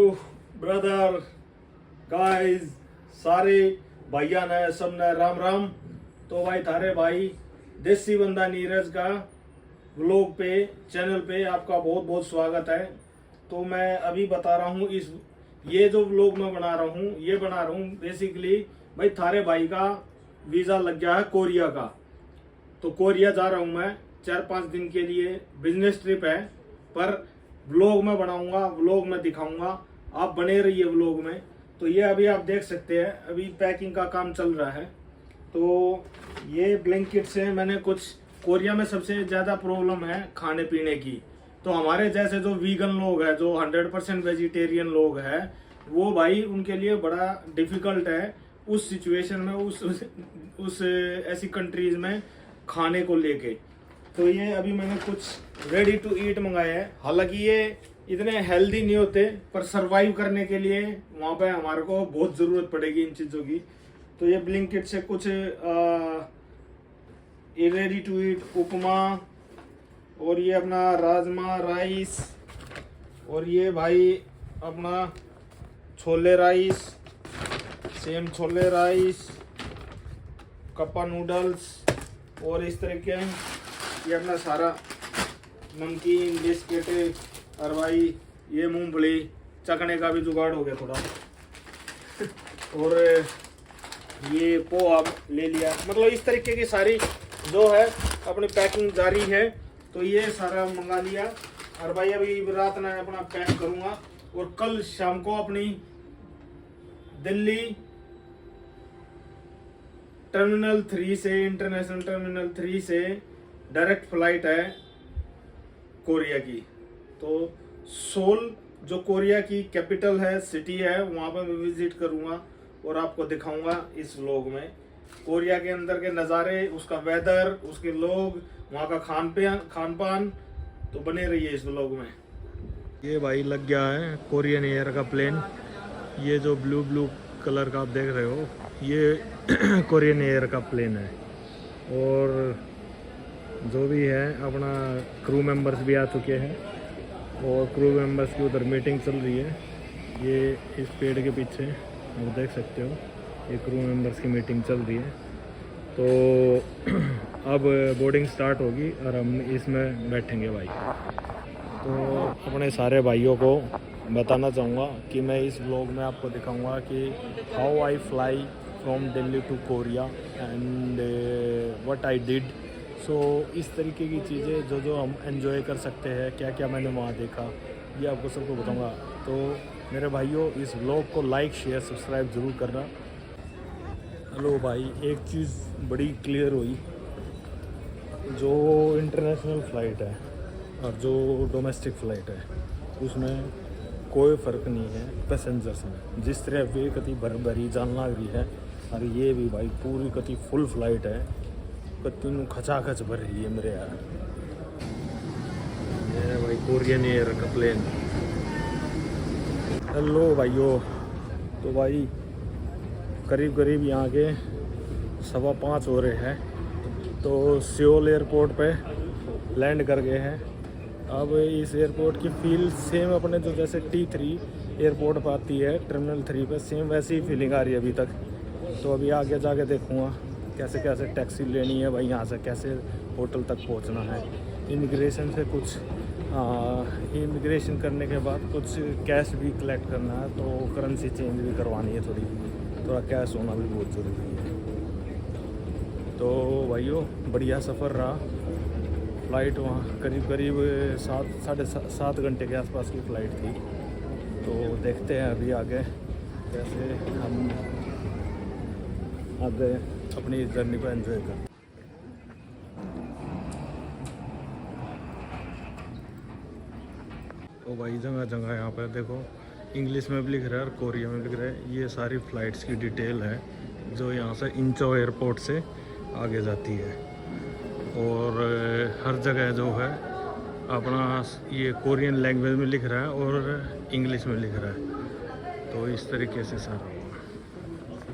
Brother guys सारे भैया ने सब ने राम राम। तो भाई थारे भाई देसी बंदा नीरज का व्लॉग पे चैनल पे आपका बहुत बहुत स्वागत है। तो मैं अभी बता रहा हूँ ये जो व्लॉग मैं बना रहा हूँ बेसिकली भाई थारे भाई का वीज़ा लग गया है कोरिया का। तो कोरिया जा रहा हूँ मैं 4-5 दिन के लिए, बिजनेस ट्रिप है। पर व्लॉग में बनाऊंगा, व्लॉग में दिखाऊंगा, आप बने रहिए व्लॉग में। तो ये अभी आप देख सकते हैं, अभी पैकिंग का काम चल रहा है। तो ये ब्लैंकेट से मैंने कुछ, कोरिया में सबसे ज़्यादा प्रॉब्लम है खाने पीने की। तो हमारे जैसे जो वीगन लोग हैं, जो 100% वेजिटेरियन लोग हैं, वो भाई उनके लिए बड़ा डिफिकल्ट है उस सिचुएशन में, उस ऐसी कंट्रीज में खाने को लेके। तो ये अभी मैंने कुछ रेडी टू ईट मंगाए हैं। हालांकि ये इतने हेल्दी नहीं होते, पर सरवाइव करने के लिए वहाँ पे हमारे को बहुत ज़रूरत पड़ेगी इन चीज़ों की। तो ये ब्लिंकिट से कुछ रेडी टू ईट उपमा, और ये अपना राजमा राइस, और ये भाई अपना chole rice, same chole rice, kappa noodles, और इस तरह के ये अपना सारा नमकीन बिस्किट। और भाई ये मूंगफली चखने का भी जुगाड़ हो गया थोड़ा। और ये पोहा ले लिया। मतलब इस तरीके की सारी जो है अपनी पैकिंग जारी है। तो ये सारा मंगा लिया। और भाई अभी रात में अपना पैक करूँगा, और कल शाम को अपनी दिल्ली टर्मिनल 3 से, इंटरनेशनल टर्मिनल 3 से डायरेक्ट फ्लाइट है कोरिया की। तो सोल जो कोरिया की कैपिटल है, सिटी है, वहाँ पर मैं विजिट करूँगा और आपको दिखाऊंगा इस व्लॉग में कोरिया के अंदर के नज़ारे, उसका वेदर, उसके लोग, वहाँ का खान पान। तो बने रहिए इस व्लॉग में। ये भाई लग गया है कोरियन एयर का प्लेन। ये जो ब्लू कलर का आप देख रहे हो, ये कोरियन एयर का प्लेन है। और जो भी है अपना क्रू मेंबर्स भी आ चुके हैं, और क्रू मेंबर्स की उधर मीटिंग चल रही है। ये इस पेड़ के पीछे आप देख सकते हो, ये क्रू मेंबर्स की मीटिंग चल रही है। तो अब बोर्डिंग स्टार्ट होगी और हम इसमें बैठेंगे भाई। तो अपने सारे भाइयों को बताना चाहूँगा कि मैं इस व्लॉग में आपको दिखाऊंगा कि how I fly from Delhi to Korea and what I did. So इस तरीके की चीज़ें जो हम एंजॉय कर सकते हैं, क्या क्या मैंने वहाँ देखा, ये आपको सबको बताऊंगा। तो मेरे भाइयों, इस व्लॉग को लाइक शेयर सब्सक्राइब ज़रूर करना। हेलो भाई, एक चीज़ बड़ी क्लियर हुई, जो इंटरनेशनल फ़्लाइट है और जो डोमेस्टिक फ़्लाइट है, उसमें कोई फ़र्क नहीं है पैसेंजर्स में। जिस तरह वे कति भरी जान लग रही है, और ये भी भाई पूरी कति फुल फ्लाइट है, कति खचाखच भर रही है मेरे यार। ये भाई कोरियन एयर का प्लेन। हेलो भाइयों, तो भाई करीब यहाँ के 5:15 हो रहे हैं। तो सियोल एयरपोर्ट पे लैंड कर गए हैं। अब इस एयरपोर्ट की फील सेम अपने जो जैसे T3 एयरपोर्ट पर आती है टर्मिनल 3 पे, सेम वैसी ही फीलिंग आ रही है अभी तक। तो अभी आगे जाके देखूँगा कैसे कैसे टैक्सी लेनी है भाई, यहाँ से कैसे होटल तक पहुँचना है। इमिग्रेशन से कुछ इमिग्रेशन करने के बाद कुछ कैश भी कलेक्ट करना है, तो करेंसी चेंज भी करवानी है, थोड़ा कैश होना भी बहुत ज़रूरी है। तो भाइयों बढ़िया सफ़र रहा। फ़्लाइट वहाँ करीब 7-7.5 घंटे के आसपास की फ़्लाइट थी। तो देखते हैं अभी आगे कैसे हम आगे अपनी जर्नी को एंजॉय करते हैं। तो भाई जगह यहाँ पर देखो, इंग्लिश में भी लिख रहा है और कोरिया में भी लिख रहा है। ये सारी फ़्लाइट्स की डिटेल है जो यहाँ से इंचो एयरपोर्ट से आगे जाती है। और हर जगह जो है अपना ये कोरियन लैंग्वेज में लिख रहा है और इंग्लिश में लिख रहा है। तो इस तरीके से सारा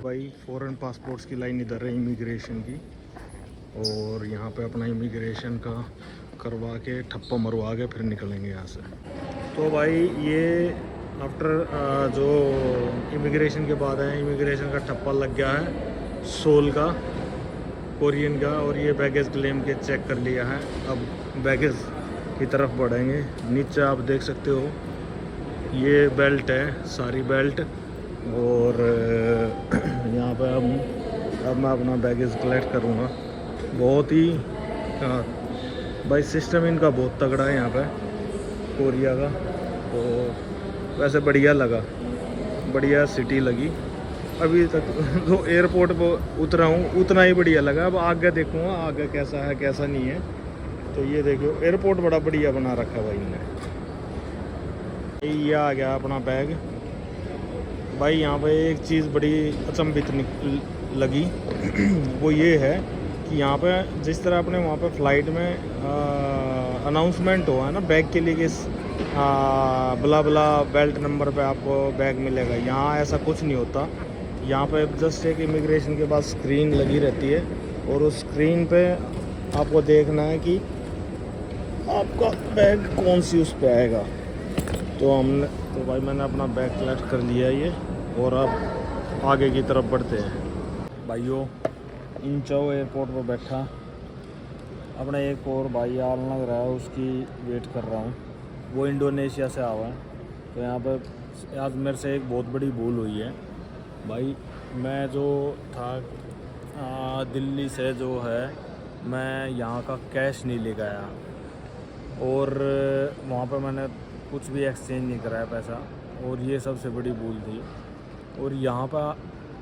भाई फॉरेन पासपोर्ट्स की लाइन इधर है इमिग्रेशन की, और यहाँ पे अपना इमिग्रेशन का करवा के ठप्पा मरवा के फिर निकलेंगे यहाँ से। तो भाई ये आफ्टर जो इमिग्रेशन के बाद है, इमिग्रेशन का ठप्पा लग गया है सोल का, कोरियन का। और ये बैगेज क्लेम के चेक कर लिया है। अब बैगेज की तरफ बढ़ेंगे। नीचे आप देख सकते हो ये बेल्ट है, सारी बेल्ट। और यहाँ पे अब मैं अपना बैगेज कलेक्ट करूँगा। बहुत ही भाई सिस्टम इनका बहुत तगड़ा है यहाँ पे कोरिया का। तो वैसे बढ़िया लगा, बढ़िया सिटी लगी। अभी तक जो एयरपोर्ट पर उतरा हूँ उतना ही बढ़िया लगा। अब आगे देखूँगा आगे कैसा है कैसा नहीं है। तो ये देखो एयरपोर्ट बड़ा बढ़िया बना रखा भाई इनने। ये आ गया अपना बैग। भाई यहाँ पे एक चीज़ बड़ी अचंभित लगी वो ये है कि यहाँ पे जिस तरह अपने वहाँ पे फ़्लाइट में अनाउंसमेंट हुआ है ना बैग के लिए कि बला बला बेल्ट नंबर पे आपको बैग मिलेगा, यहाँ ऐसा कुछ नहीं होता। यहाँ पे जस्ट एक इमिग्रेशन के बाद स्क्रीन लगी रहती है और उस स्क्रीन पे आपको देखना है कि आपका बैग कौन सी उस पे आएगा। तो भाई मैंने अपना बैग कलेक्ट कर लिया है ये, और अब आगे की तरफ बढ़ते हैं। भाइयों इंचो एयरपोर्ट पर बैठा, अपना एक और भाई आल लग रहा है उसकी वेट कर रहा हूँ। वो इंडोनेशिया से आवा है। तो यहाँ पर आज मेरे से एक बहुत बड़ी भूल हुई है भाई। मैं जो था दिल्ली से जो है मैं यहाँ का कैश नहीं ले गया और वहाँ पर मैंने कुछ भी एक्सचेंज नहीं कराया पैसा, और ये सबसे बड़ी भूल थी। और यहाँ पर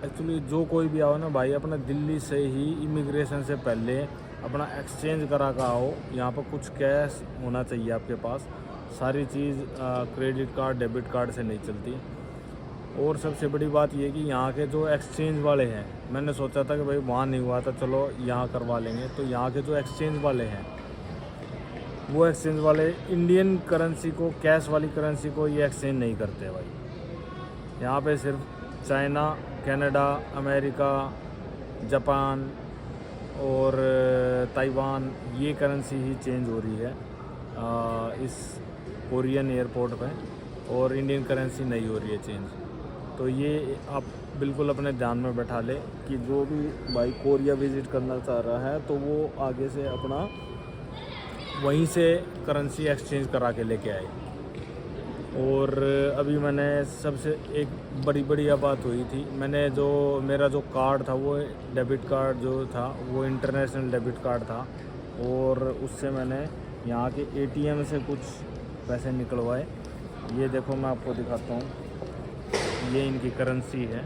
एक्चुअली जो कोई भी आओ ना भाई, अपना दिल्ली से ही इमिग्रेशन से पहले अपना एक्सचेंज करा का आओ। यहाँ पर कुछ कैश होना चाहिए आपके पास। सारी चीज़ क्रेडिट कार्ड डेबिट कार्ड से नहीं चलती। और सबसे बड़ी बात ये कि यहाँ के जो एक्सचेंज वाले हैं, मैंने सोचा था कि भाई वहाँ नहीं हुआ था चलो यहाँ करवा लेंगे। तो यहाँ के जो एक्सचेंज वाले हैं वो एक्सचेंज वाले इंडियन करेंसी को, कैश वाली करेंसी को ये एक्सचेंज नहीं करते भाई। यहाँ पे सिर्फ चाइना, कनाडा, अमेरिका, जापान और ताइवान ये करेंसी ही चेंज हो रही है इस कोरियन एयरपोर्ट पे, और इंडियन करेंसी नहीं हो रही है चेंज। तो ये आप बिल्कुल अपने ध्यान में बैठा ले कि जो भी भाई कोरिया विज़िट करना चाह रहा है तो वो आगे से अपना वहीं से करेंसी एक्सचेंज करा के लेके आए। और अभी मैंने सबसे एक बड़ी बढ़िया बात हुई थी, मैंने जो मेरा जो कार्ड था वो डेबिट कार्ड जो था वो इंटरनेशनल डेबिट कार्ड था, और उससे मैंने यहाँ के एटीएम से कुछ पैसे निकलवाए। ये देखो मैं आपको दिखाता हूँ, ये इनकी करेंसी है।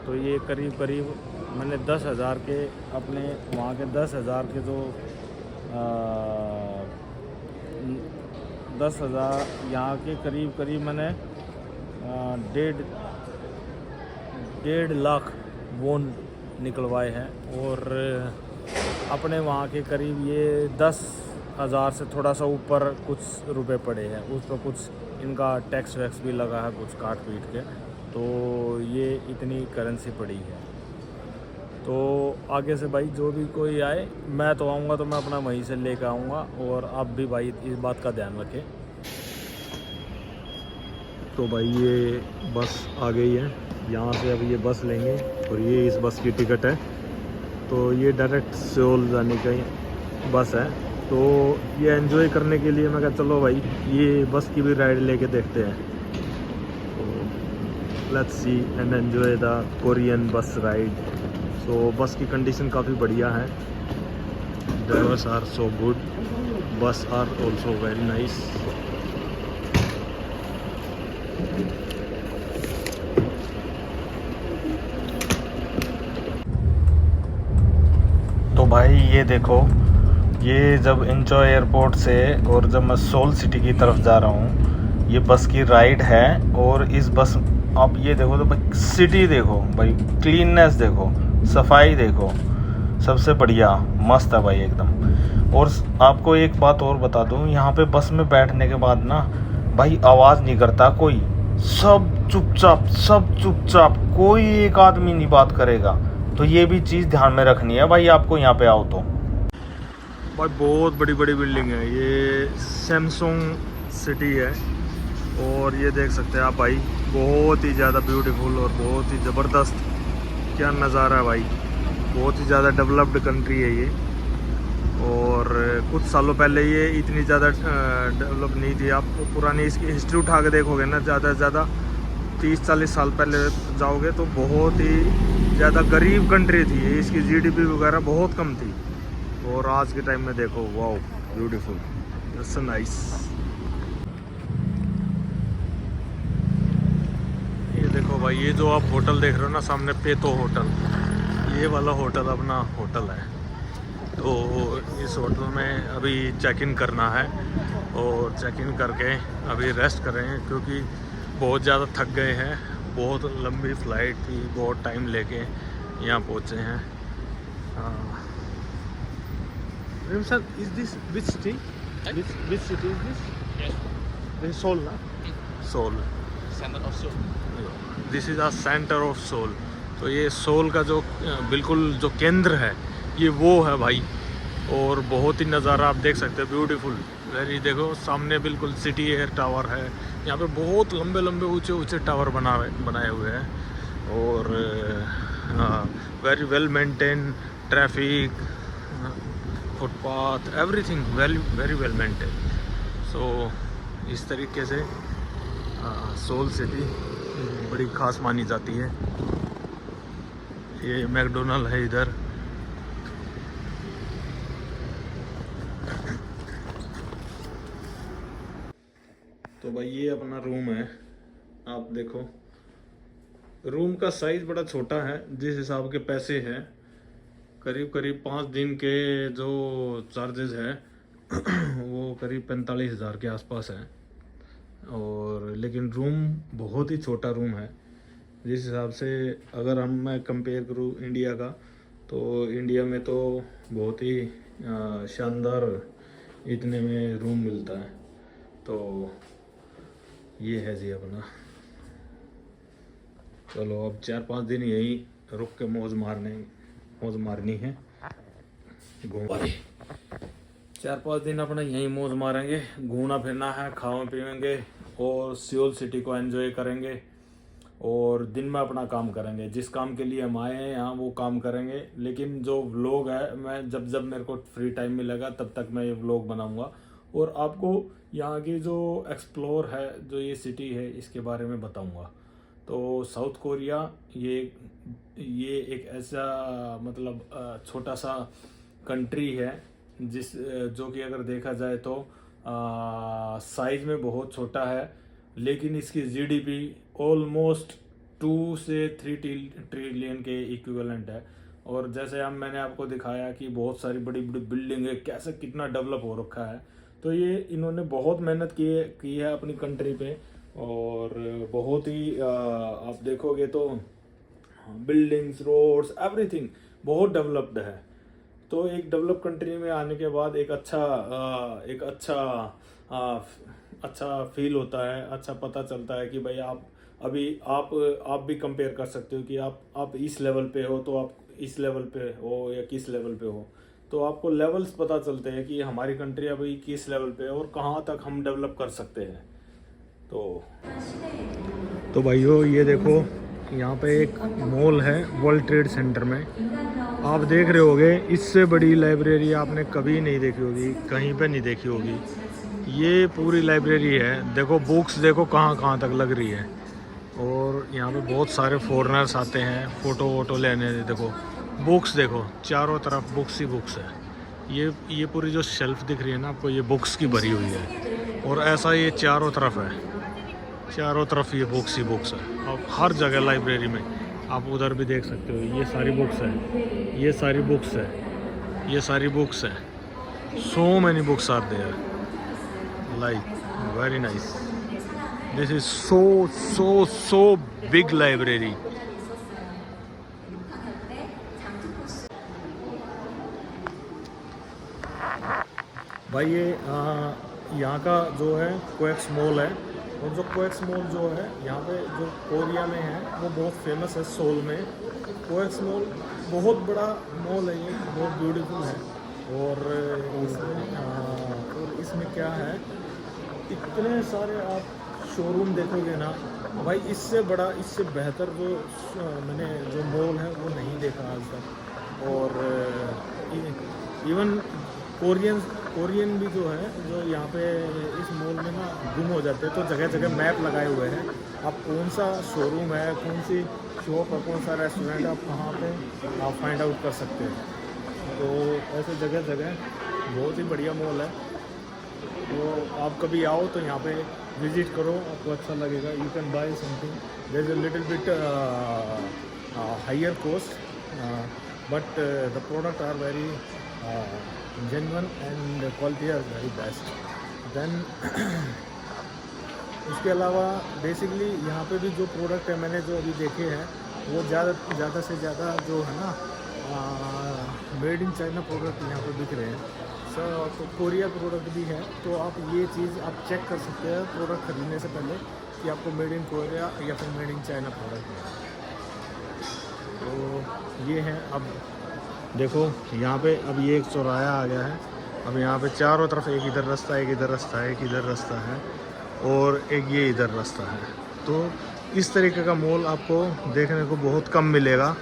तो ये करीब करीब मैंने 10,000 के अपने वहाँ के 10,000 के जो 10,000 यहाँ के करीब मैंने 1.5 लाख वोन निकलवाए हैं। और अपने वहाँ के करीब ये 10,000 से थोड़ा सा ऊपर कुछ रुपए पड़े हैं। उस पर कुछ इनका टैक्स वैक्स भी लगा है कुछ काट पीट के। तो ये इतनी करेंसी पड़ी है। तो आगे से भाई जो भी कोई आए, मैं तो आऊँगा तो मैं अपना वहीं से लेकर आऊँगा, और आप भी भाई इस बात का ध्यान रखें। तो भाई ये बस आ गई है, यहाँ से अब ये बस लेंगे और ये इस बस की टिकट है। तो ये डायरेक्ट सेओल जाने का बस है। तो ये एंजॉय करने के लिए मैं कहा चलो भाई ये बस की भी राइड लेके देखते हैं। तो let's see and enjoy the Korean बस राइड। तो बस की कंडीशन काफ़ी बढ़िया है, ड्राइवर्स आर सो गुड, बस आर ऑल्सो वेरी नाइस। तो भाई ये देखो, ये जब इंचो एयरपोर्ट से और जब मैं सोल सिटी की तरफ जा रहा हूँ, ये बस की राइड है। और इस बस आप ये देखो तो भाई सिटी देखो भाई, क्लीननेस देखो, सफाई देखो, सबसे बढ़िया मस्त है भाई एकदम। और आपको एक बात और बता दूँ, यहाँ पे बस में बैठने के बाद ना भाई आवाज़ नहीं करता कोई, सब चुपचाप, कोई एक आदमी नहीं बात करेगा। तो ये भी चीज़ ध्यान में रखनी है भाई आपको यहाँ पे आओ तो। भाई बहुत बड़ी बिल्डिंग है, ये सैमसंग सिटी है। और ये देख सकते हैं आप भाई, बहुत ही ज़्यादा ब्यूटीफुल और बहुत ही ज़बरदस्त क्या नज़ारा है भाई। बहुत ही ज़्यादा डेवलप्ड कंट्री है ये, और कुछ सालों पहले ये इतनी ज़्यादा डेवलप नहीं थी। आप पुरानी इसकी हिस्ट्री उठा के देखोगे ना, ज़्यादा से ज़्यादा 30-40 साल पहले जाओगे तो बहुत ही ज़्यादा गरीब कंट्री थी ये, इसकी जीडीपी वगैरह बहुत कम थी। और आज के टाइम में देखो, वाओ ब्यूटीफुल, दैट्स नाइस। ये देखो भाई, ये जो आप होटल देख रहे हो ना सामने, पेतो होटल, ये वाला होटल अपना होटल है। तो इस होटल में अभी चेक इन करना है, और चेक इन करके अभी रेस्ट करें, क्योंकि बहुत ज़्यादा थक गए हैं। बहुत लंबी फ़्लाइट थी, बहुत टाइम लेके यहाँ पहुँचे हैं। Sir, is this which city? Which city is this? This Seoul ना? Seoul, centre of Seoul. This is a centre of Seoul. तो ये सोल का जो बिल्कुल जो केंद्र है, ये वो है भाई। और बहुत ही नज़ारा आप देख सकते हैं, ब्यूटीफुल वेरी। देखो सामने बिल्कुल सिटी एयर टावर है, यहाँ पे बहुत लंबे लंबे ऊंचे ऊंचे टावर बनाए हुए हैं, और very well maintain, traffic, footpath, everything very well maintain. So इस तरीके से सोल सिटी बड़ी ख़ास मानी जाती है। ये मैकडोनल्ड है इधर। तो भाई ये अपना रूम है, आप देखो रूम का साइज़ बड़ा छोटा है। जिस हिसाब के पैसे हैं, करीब करीब 5 दिन के जो चार्जेस है वो करीब 45,000 के आसपास है। और लेकिन रूम बहुत ही छोटा रूम है। जिस हिसाब से अगर मैं कंपेयर करूँ इंडिया का, तो इंडिया में तो बहुत ही शानदार इतने में रूम मिलता है। तो ये है जी अपना। चलो अब 4-5 दिन यहीं रुक के मौज मारनी है। 4-5 दिन अपना यहीं मौज मारेंगे, घूमना फिरना है, खावा पीएंगे और सियोल सिटी को एंजॉय करेंगे। और दिन में अपना काम करेंगे, जिस काम के लिए हम आए हैं यहाँ वो काम करेंगे। लेकिन जो व्लॉग है, मैं जब जब मेरे को फ्री टाइम मिलेगा तब तक मैं ये व्लॉग बनाऊंगा, और आपको यहाँ की जो एक्सप्लोर है, जो ये सिटी है, इसके बारे में बताऊंगा। तो साउथ कोरिया ये एक ऐसा मतलब छोटा सा कंट्री है जो कि अगर देखा जाए तो साइज़ में बहुत छोटा है, लेकिन इसकी जीडीपी ऑलमोस्ट 2 से 3 ट्रिलियन के इक्विवेलेंट है। और जैसे मैंने आपको दिखाया कि बहुत सारी बड़ी बड़ी बिल्डिंग है, कैसे कितना डेवलप हो रखा है। तो ये इन्होंने बहुत मेहनत की है अपनी कंट्री पे, और बहुत ही आप देखोगे तो बिल्डिंग्स, रोड्स, एवरीथिंग बहुत डेवलप्ड है। तो एक डेवलप कंट्री में आने के बाद एक अच्छा फील होता है, अच्छा पता चलता है कि भाई आप भी कंपेयर कर सकते हो कि आप इस लेवल पे हो, तो आप इस लेवल पे हो या किस लेवल पे हो। तो आपको लेवल्स पता चलते हैं कि हमारी कंट्री अभी किस लेवल पे है और कहाँ तक हम डेवलप कर सकते हैं। तो भाइयों ये देखो, यहाँ पे एक मॉल है वर्ल्ड ट्रेड सेंटर में। आप देख रहे होगे, इससे बड़ी लाइब्रेरी आपने कभी नहीं देखी होगी, कहीं पे नहीं देखी होगी। ये पूरी लाइब्रेरी है। देखो बुक्स देखो कहाँ कहाँ तक लग रही है, और यहाँ पे बहुत सारे फॉरेनर्स आते हैं फ़ोटो वोटो लेने। देखो बुक्स देखो, चारों तरफ बुक्स ही बुक्स है। ये पूरी जो शेल्फ दिख रही है ना आपको, ये बुक्स की भरी हुई है, और ऐसा ये चारों तरफ है, चारों तरफ ये बुक्स ही बुक्स है। और हर जगह लाइब्रेरी में आप उधर भी देख सकते हो, ये सारी बुक्स है, ये सारी बुक्स है, ये सारी बुक्स है। So many books are there, like very nice. This is so big library. भाई ये यहाँ का जो है कोएक्स मॉल है, और जो कोएक्स मॉल जो है यहाँ पे जो कोरिया में है वो बहुत फेमस है। सोल में कोएक्स मॉल बहुत बड़ा मॉल है, ये बहुत ब्यूटीफुल है। और इसमें क्या है, इतने सारे आप शोरूम देखोगे ना भाई, इससे बड़ा, इससे बेहतर मैंने जो मॉल है वो नहीं देखा आज तक। और इवन कोरियन भी जो है, जो यहाँ पे इस मॉल में ना गुम हो जाते हैं, तो जगह जगह मैप लगाए हुए हैं, आप कौन सा शोरूम है, कौन सी शॉप है, कौन सा रेस्टोरेंट, आप कहाँ पे आप फाइंड आउट कर सकते हैं। तो ऐसे जगह जगह बहुत ही बढ़िया मॉल है। तो आप कभी आओ तो यहाँ पे विज़िट करो, आपको अच्छा लगेगा। You can buy something, there is a little bit higher cost, but the product are very genuine and quality are very best. Then इसके अलावा बेसिकली यहाँ पे भी जो प्रोडक्ट है मैंने जो अभी देखे हैं, वो ज़्यादा से ज़्यादा जो है ना मेड इन चाइना प्रोडक्ट यहाँ पे बिक रहे हैं। तो कोरिया प्रोडक्ट भी है, तो आप ये चीज़ आप चेक कर सकते हैं प्रोडक्ट खरीदने से पहले कि आपको मेड इन कोरिया या फिर मेड इन चाइना प्रोडक्ट है। तो ये है। अब देखो यहाँ पे अब ये एक चौराहा आ गया है। अब यहाँ पे चारों तरफ एक इधर रास्ता, एक इधर रास्ता है, एक इधर रास्ता है और एक ये इधर रास्ता है। तो इस तरीके का मॉल आपको देखने को बहुत कम मिलेगा,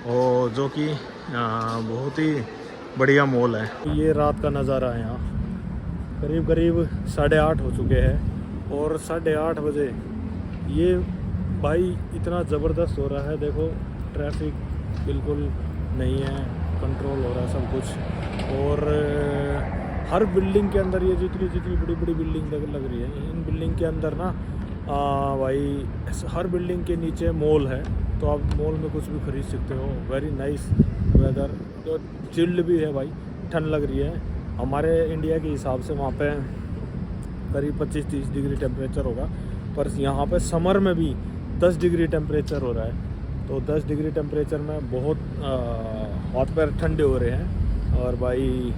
और जो कि बहुत ही बढ़िया मॉल है। ये रात का नज़ारा है। यहाँ करीब 8:30 हो चुके हैं और 8:30 बजे ये भाई इतना ज़बरदस्त हो रहा है। देखो ट्रैफिक बिल्कुल नहीं है, कंट्रोल हो रहा है सब कुछ। और हर बिल्डिंग के अंदर, ये जितनी बड़ी बिल्डिंग लग रही है, इन बिल्डिंग के अंदर ना भाई हर बिल्डिंग के नीचे मॉल है, तो आप मॉल में कुछ भी खरीद सकते हो। वेरी नाइस वेदर, तो चिल्ड भी है भाई, ठंड लग रही है। हमारे इंडिया के हिसाब से वहाँ पे करीब 25-30 डिग्री टेम्परेचर होगा, पर यहाँ पे समर में भी 10 डिग्री टेम्परेचर हो रहा है। तो 10 डिग्री टेम्परेचर में बहुत हाथ पैर ठंडे हो रहे हैं, और भाई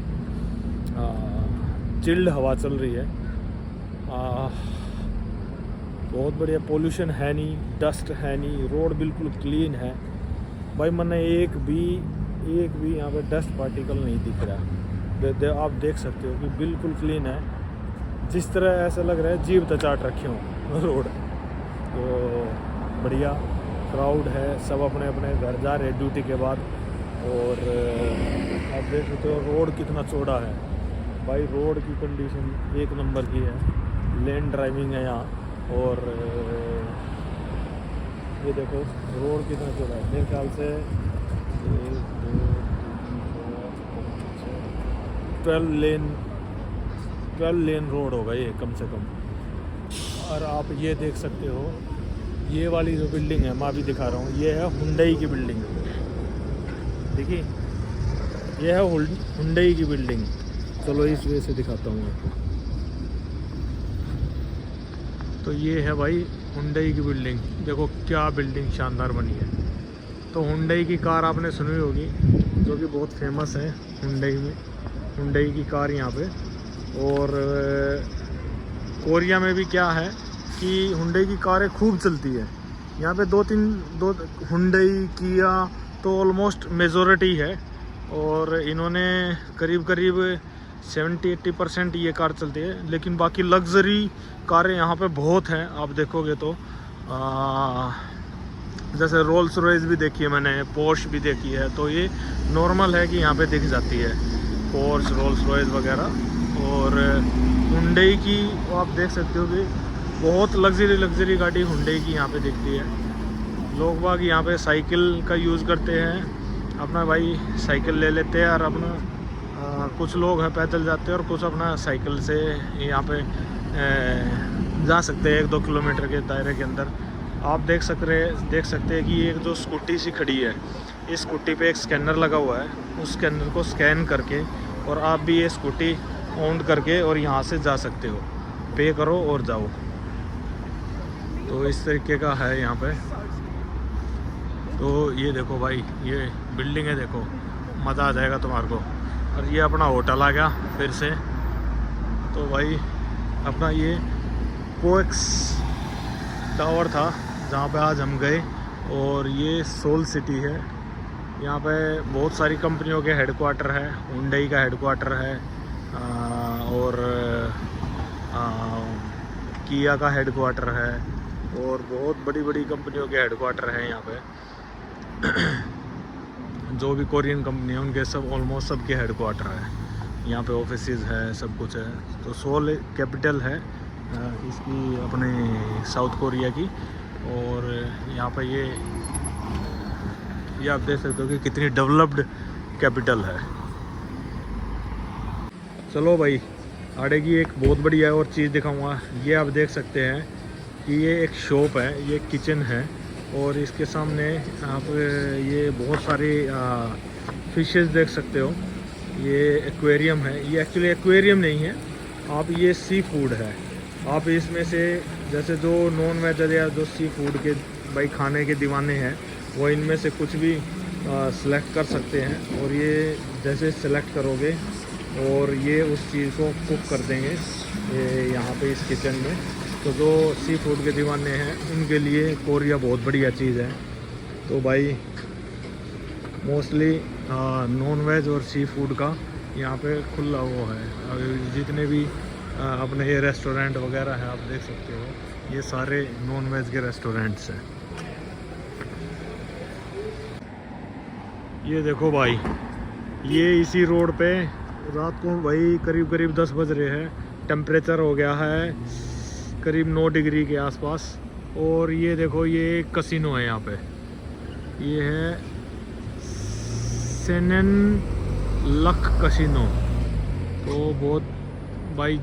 चिल्ड हवा चल रही है। बहुत बढ़िया, पोल्यूशन है नहीं, डस्ट है नहीं, रोड बिल्कुल क्लीन है भाई। मैंने एक भी यहाँ पे डस्ट पार्टिकल नहीं दिख रहा। आप देख सकते हो कि बिल्कुल क्लीन है, जिस तरह ऐसा लग रहा है जीभ तो चाट रखे हों रोड। तो बढ़िया क्राउड है, सब अपने अपने घर जा रहे हैं ड्यूटी के बाद। और आप देख सकते हो रोड कितना चौड़ा है भाई, रोड की कंडीशन एक नंबर की है। लेन ड्राइविंग है यहाँ, और ये देखो रोड कितना चौड़ा है। मेरे ख्याल से 12 लेन रोड होगा ये कम से कम। और आप ये देख सकते हो, ये वाली जो बिल्डिंग है मैं अभी दिखा रहा हूँ, ये है हुंडई की बिल्डिंग। देखिए ये है हुंडई की बिल्डिंग। चलो इस वजह से दिखाता हूँ आपको। तो ये है भाई हुंडई की बिल्डिंग। देखो क्या बिल्डिंग शानदार बनी है। तो हुंडई की कार आपने सुनी होगी, जो कि बहुत फेमस है हुंडई में, हुंडई की कार यहाँ पे। और कोरिया में भी क्या है कि हुंडई की कारें खूब चलती है। यहाँ पे दो हुंडई, किया तो ऑलमोस्ट मेजॉरिटी है, और इन्होंने करीब 70-80% ये कार चलती है। लेकिन बाकी लग्जरी कारें यहाँ पे बहुत हैं। आप देखोगे तो जैसे रोल्स रॉयस भी देखी है मैंने, पोर्श भी देखी है, तो ये नॉर्मल है कि यहाँ पे दिख जाती है पोर्श, रोल्स रॉयस वगैरह। और हुंडई की आप देख सकते हो कि बहुत लग्जरी गाड़ी हुंडई की यहाँ पे दिखती है। लोग बाग यहाँ पे साइकिल का यूज़ करते हैं, अपना भाई साइकिल ले लेते हैं और अपना कुछ लोग हैं पैदल जाते हैं, और कुछ अपना साइकिल से यहाँ पे जा सकते हैं 1-2 किलोमीटर के दायरे के अंदर। आप देख सकते हैं कि एक जो स्कूटी सी खड़ी है, इस स्कूटी पे एक स्कैनर लगा हुआ है। उस स्कैनर को स्कैन करके और आप भी ये स्कूटी ऑन करके और यहाँ से जा सकते हो, पे करो और जाओ। तो इस तरीके का है यहाँ पे। तो ये देखो भाई, ये बिल्डिंग है, देखो मज़ा आ जाएगा तुम्हारे को। और ये अपना होटल आ गया फिर से। तो भाई अपना ये कोएक्स टावर था जहाँ पे आज हम गए, और ये सोल सिटी है। यहाँ पे बहुत सारी कंपनियों के हेडक्वार्टर है, हुंडई का हेडक्वार्टर है, और किया का हेडक्वार्टर है और बहुत बड़ी बड़ी कंपनियों के हेडक्वार्टर हैं यहाँ पे। जो भी कोरियन कंपनी है उनके सब ऑलमोस्ट सबके हेडक्वार्टर है यहाँ पे, ऑफिसेज है, सब कुछ है। तो सोल कैपिटल है इसकी अपने साउथ कोरिया की। और यहाँ पे ये आप देख सकते हो कि कितनी डेवलप्ड कैपिटल है। चलो भाई आगे की एक बहुत बढ़िया और चीज़ दिखाऊंगा। ये आप देख सकते हैं कि ये एक शॉप है, ये किचन है और इसके सामने आप ये बहुत सारे फिशेस देख सकते हो। ये एक्वेरियम है, ये एक्चुअली एक्वेरियम नहीं है, आप ये सी फूड है। आप इसमें से जैसे जो नॉन वेज या जो सी फूड के भाई खाने के दीवाने हैं वो इनमें से कुछ भी सिलेक्ट कर सकते हैं। और ये जैसे सिलेक्ट करोगे और ये उस चीज़ को कुक कर देंगे ये यहाँ पे इस किचन में। तो जो सी फूड के दीवाने हैं उनके लिए कोरिया बहुत बढ़िया चीज़ है। तो भाई मोस्टली नॉन वेज और सी फूड का यहाँ पे खुला हुआ है। जितने भी अपने ये रेस्टोरेंट वगैरह हैं आप देख सकते हो, ये सारे नॉन वेज के रेस्टोरेंट्स हैं। ये देखो भाई, ये इसी रोड पे रात को भाई करीब करीब 10 बज रहे हैं, टेम्परेचर हो गया है करीब 9 डिग्री के आसपास। और ये देखो ये कसिनो है यहाँ पे, ये है सेनन लक कसिनो। तो बहुत भाई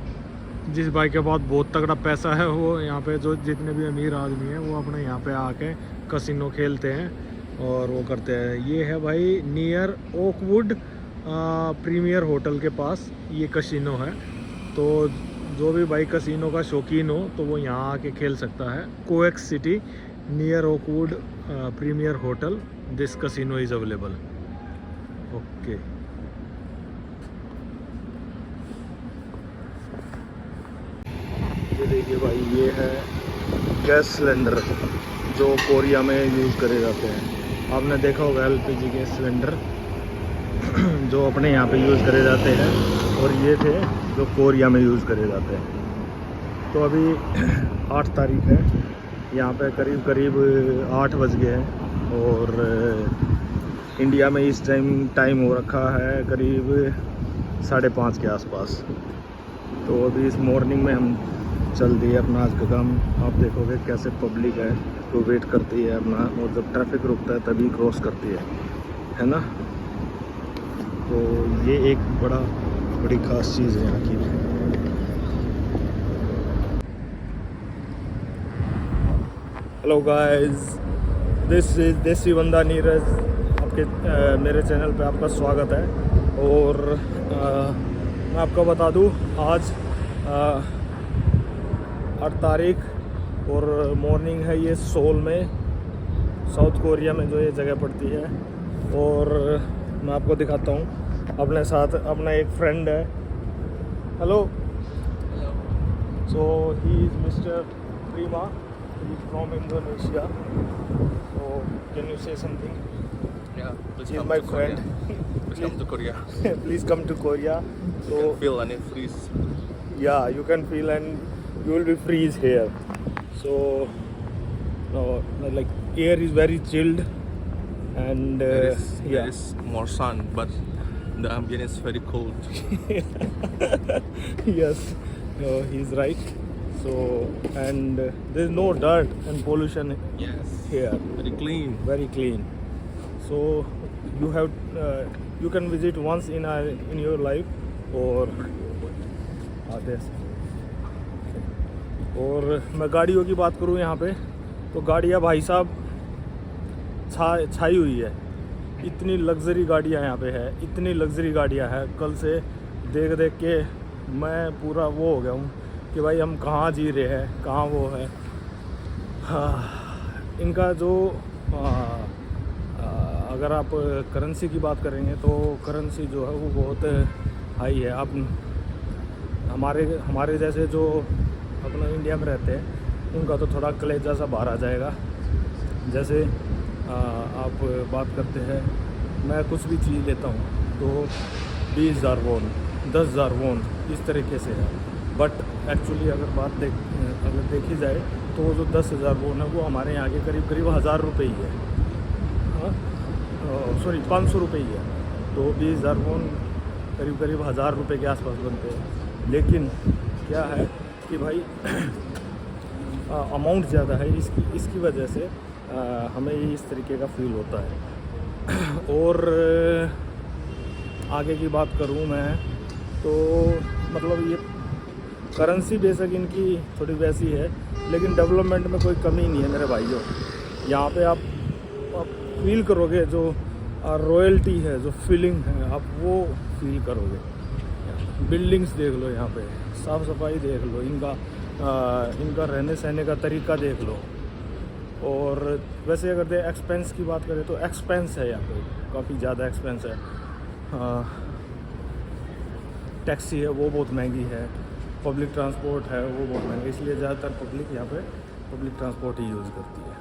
जिस भाई के पास बहुत तगड़ा पैसा है वो यहाँ पे, जो जितने भी अमीर आदमी हैं वो अपने यहाँ पे आके कसिनो खेलते हैं और वो करते हैं। ये है भाई नियर ओकवुड प्रीमियर होटल के पास ये कसिनो है। तो जो भी भाई कसिनो का शौकीन हो तो वो यहाँ आके खेल सकता है। COEX city near Oakwood premier hotel, this casino is available. Okay ये देखिए भाई, ये है गैस सिलेंडर जो कोरिया में यूज़ करे जाते हैं। आपने देखा होगा एलपीजी गैस सिलेंडर जो अपने यहाँ पे यूज़ करे जाते हैं, और ये थे जो कोरिया में यूज़ करे जाते हैं। तो अभी 8 तारीख है, यहाँ पे करीब करीब 8 बज गए हैं और इंडिया में इस टाइम हो रखा है करीब 5:30 के आसपास। तो अभी इस मॉर्निंग में हम चल दिए अपना आज का काम। आप देखोगे कैसे पब्लिक है तो वेट करती है अपना, और जब ट्रैफिक रुकता है तभी क्रॉस करती है ना। तो ये एक बड़ी खास चीज़ है यहाँ की। हेलो गाइस, दिस इज देसी बंदा नीरज। आपके मेरे चैनल पे आपका स्वागत है। और मैं आपको बता दूँ आज 8 तारीख और मॉर्निंग है ये सोल में, साउथ कोरिया में जो ये जगह पड़ती है। और मैं आपको दिखाता हूँ, अपने साथ अपना एक फ्रेंड है। Hello, so he is mister Prima, he is from Indonesia. So can you say something? Yeah, please He is come my to friend. Korea. Please come to Korea. Please come to Korea. You So can feel any freeze. yeah, you can feel and you will be freeze here. So like air is very chilled and There is more sun, but the ambient is very cold. yes, he's right. So and there is no dirt and pollution Yes. here. Very clean. Very clean. So you have you can visit once in your life or others. और मैं गाड़ियों की बात करूँ यहाँ पे, तो गाड़ियाँ भाई साहब छाई हुई है। इतनी लग्जरी गाड़ियाँ यहाँ पे है, इतनी लग्जरी गाड़ियाँ हैं। कल से देख के मैं पूरा वो हो गया हूँ कि भाई हम कहाँ जी रहे हैं, कहाँ वो है। इनका जो अगर आप करेंसी की बात करेंगे तो करेंसी जो है वो बहुत हाई है। आप हमारे जैसे जो अपना इंडिया में रहते हैं उनका तो थोड़ा कलेजा सा बाहर आ जाएगा। जैसे आप बात करते हैं, मैं कुछ भी चीज़ लेता हूँ तो 20,000 वोन, 10,000 वोन, इस तरीके से है। बट एक्चुअली अगर देखी जाए तो वो जो 10,000 वोन है वो हमारे यहाँ के करीब करीब 1,000 रुपये ही है, हाँ सॉरी 500 रुपये ही है। तो 20,000 वोन करीब करीब 1,000 रुपये के आसपास बनते हैं। लेकिन क्या है कि भाई अमाउंट ज़्यादा है, इसकी वजह से हमें इस तरीके का फील होता है। और आगे की बात करूँ मैं तो मतलब ये करेंसी बेशक इनकी थोड़ी वैसी है, लेकिन डेवलपमेंट में कोई कमी नहीं है मेरे भाइयों। यहाँ पे आप फील करोगे जो रॉयल्टी है, जो फीलिंग है, आप वो फील करोगे। बिल्डिंग्स देख लो, यहाँ पे साफ़ सफाई देख लो, इनका रहने सहने का तरीका देख लो। और वैसे अगर एक्सपेंस की बात करें तो एक्सपेंस है यहाँ पे, काफ़ी ज़्यादा एक्सपेंस है। टैक्सी है वो बहुत महंगी है, पब्लिक ट्रांसपोर्ट है वो बहुत महंगा, इसलिए ज़्यादातर पब्लिक यहाँ पे पब्लिक ट्रांसपोर्ट ही यूज़ करती है।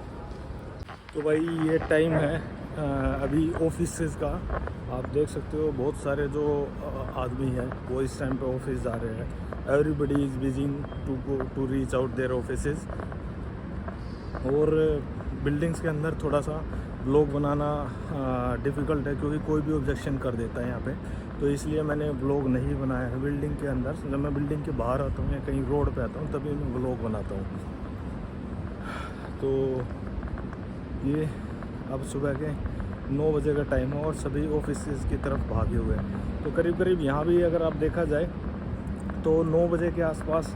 तो भाई ये टाइम है अभी ऑफिसेस का, आप देख सकते हो बहुत सारे जो आदमी हैं वो इस टाइम पे ऑफिस जा रहे हैं। Everybody is busy to reach out their offices. और बिल्डिंग्स के अंदर थोड़ा सा व्लॉग बनाना डिफ़िकल्ट है, क्योंकि कोई भी ऑब्जेक्शन कर देता है यहाँ पे, तो इसलिए मैंने व्लॉग नहीं बनाया है बिल्डिंग के अंदर। जब मैं बिल्डिंग के बाहर आता हूँ या कहीं रोड पे आता हूँ तभी मैं व्लॉग बनाता हूँ। तो ये अब सुबह के 9 बजे का टाइम है और सभी ऑफिसेज की तरफ भागे हुए हैं। तो करीब करीब यहाँ भी अगर आप देखा जाए तो 9 बजे के आसपास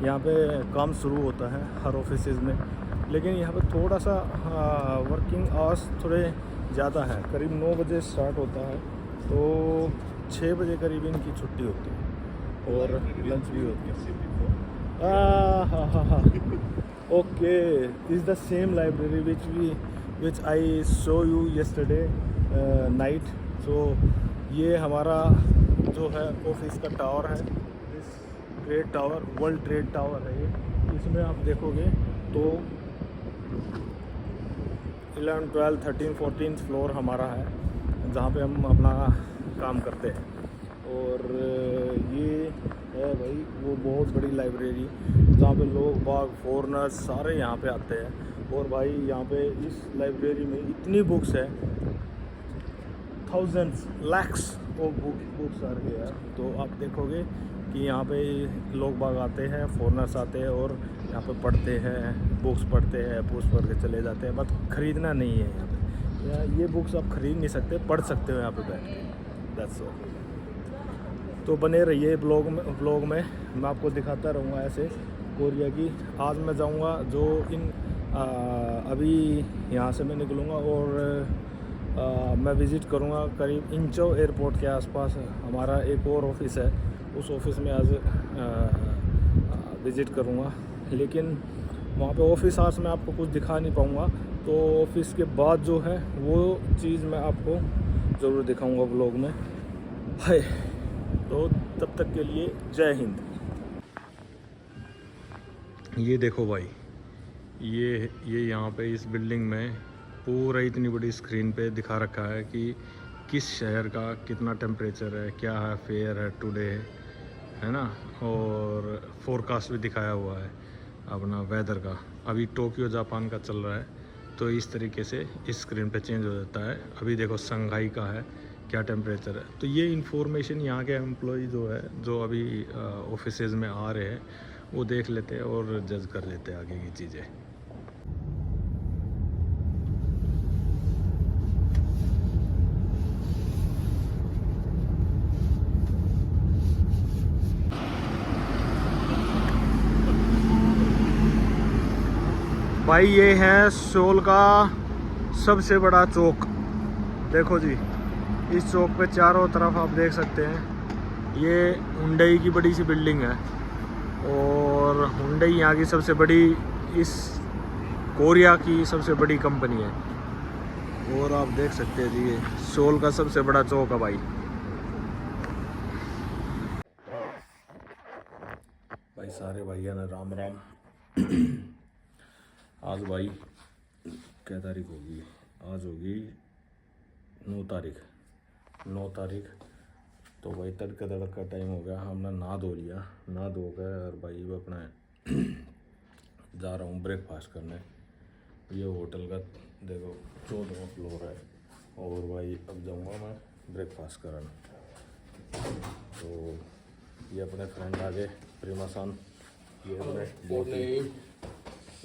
यहाँ पे काम शुरू होता है हर ऑफिसेज में। लेकिन यहाँ पे थोड़ा सा वर्किंग आवर्स थोड़े ज़्यादा है, करीब 9 बजे स्टार्ट होता है तो 6 बजे करीब इनकी छुट्टी होती है और लंच भी होती है। हाँ okay, this the same library which I show you yesterday night. So ये हमारा जो है ऑफिस का टावर है, this trade tower, world trade tower है ये। इसमें आप देखोगे तो 11, 12, 13, 14 फ्लोर हमारा है जहाँ पे हम अपना काम करते हैं। और ये है भाई वो बहुत बड़ी लाइब्रेरी जहाँ पे लोग बाग फॉरेनर्स सारे यहाँ पे आते हैं। और भाई यहाँ पे इस लाइब्रेरी में इतनी बुक्स है, थाउजेंड्स लैक्स ऑफ बुक्स आ रही है। तो आप देखोगे कि यहाँ पे लोग बाग आते हैं, फॉरेनर्स आते हैं और यहाँ पे पढ़ते हैं, बुक्स पढ़ते हैं, बुक्स पढ़ के चले जाते हैं। बट ख़रीदना नहीं है यहाँ पे, ये बुक्स आप ख़रीद नहीं सकते, पढ़ सकते हो यहाँ पे बैठ के, दैट्स ऑल। तो बने रहिए ब्लॉग में मैं आपको दिखाता रहूँगा ऐसे कोरिया की। आज मैं जाऊँगा जो अभी यहाँ से मैं निकलूँगा और मैं विज़िट करूँगा करीब इंचो एयरपोर्ट के आसपास हमारा एक और ऑफ़िस है, उस ऑफ़िस में आज विज़िट करूँगा। लेकिन वहाँ पे ऑफ़िस आवर्स में आपको कुछ दिखा नहीं पाऊँगा, तो ऑफ़िस के बाद जो है वो चीज़ मैं आपको ज़रूर दिखाऊँगा व्लॉग में। हाय, तो तब तक के लिए जय हिंद। ये देखो भाई, ये यहाँ पे इस बिल्डिंग में पूरा इतनी बड़ी स्क्रीन पे दिखा रखा है कि किस शहर का कितना टेम्परेचर है, क्या है फेयर है टुडे, है ना। और फोरकास्ट भी दिखाया हुआ है अपना वेदर का। अभी टोक्यो जापान का चल रहा है तो इस तरीके से इस स्क्रीन पे चेंज हो जाता है। अभी देखो संघाई का है क्या टेम्परेचर है। तो ये इन्फॉर्मेशन यहाँ के एम्प्लॉय जो है जो अभी ऑफिसेज में आ रहे हैं वो देख लेते हैं और जज कर लेते हैं आगे की चीज़ें। भाई ये है सोल का सबसे बड़ा चौक, देखो जी। इस चौक पे चारों तरफ आप देख सकते हैं ये हुंडई की बड़ी सी बिल्डिंग है और हुंडई यहाँ की सबसे बड़ी, इस कोरिया की सबसे बड़ी कंपनी है। और आप देख सकते हैं जी ये सोल का सबसे बड़ा चौक है भाई। भाई सारे भैया ने राम राम। आज भाई क्या तारीख होगी, आज होगी 9 तारीख। तो भाई तड़का तड़का टाइम हो गया, हमने नहा धो लिया, नहा धो कर और भाई वो अपना जा रहा हूँ ब्रेकफास्ट करने। ये होटल का देखो 14वां फ्लोर है और भाई अब जाऊँगा मैं ब्रेकफास्ट करने। तो ये अपने फ्रेंड आगे प्रेमासान, ये अपने बहुत ही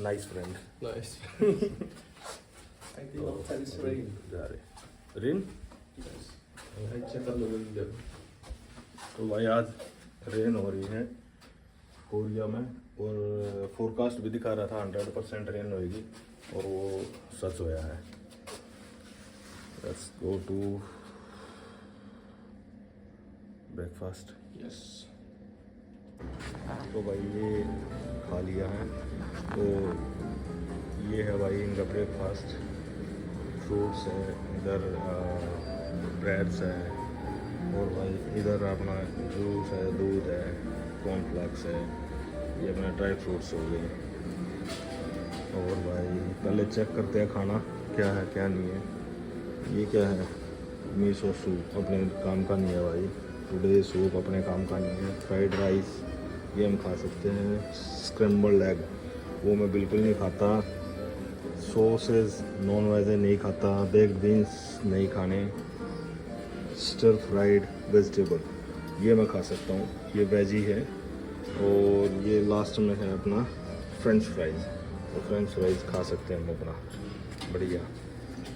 नाइस फ्रेंड। Nice. जा रहे रिन। I check on the window. तो भाई आज रेन हो रही है कोरिया में और फोरकास्ट भी दिखा रहा था 100% रेन होएगी और वो सच होया है। Let's go to breakfast. Yes. तो भाई ये खा लिया है, तो ये है भाई इनका ब्रेकफास्ट। फ्रूट्स है, इधर ब्रेड्स है और भाई इधर अपना जूस है, दूध है, कॉर्नफ्लेक्स है, ये अपना ड्राई फ्रूट्स हो गए। और भाई पहले चेक करते हैं खाना क्या है क्या नहीं है। ये क्या है, मीसो सूप अपने काम का नहीं है भाई, टुडे सूप अपने काम का नहीं है। फ्राइड राइस ये हम खा सकते हैं। स्क्रैम्बल्ड एग वो मैं बिल्कुल नहीं खाता। सॉसेस नॉन वेज नहीं खाता। बेक्ड बीन्स नहीं खाने। स्टर फ्राइड वेजिटेबल ये मैं खा सकता हूँ, ये वेज ही है। और ये लास्ट में है अपना फ्रेंच फ्राइज, तो फ्रेंच फ्राइज खा सकते हैं हम अपना, बढ़िया।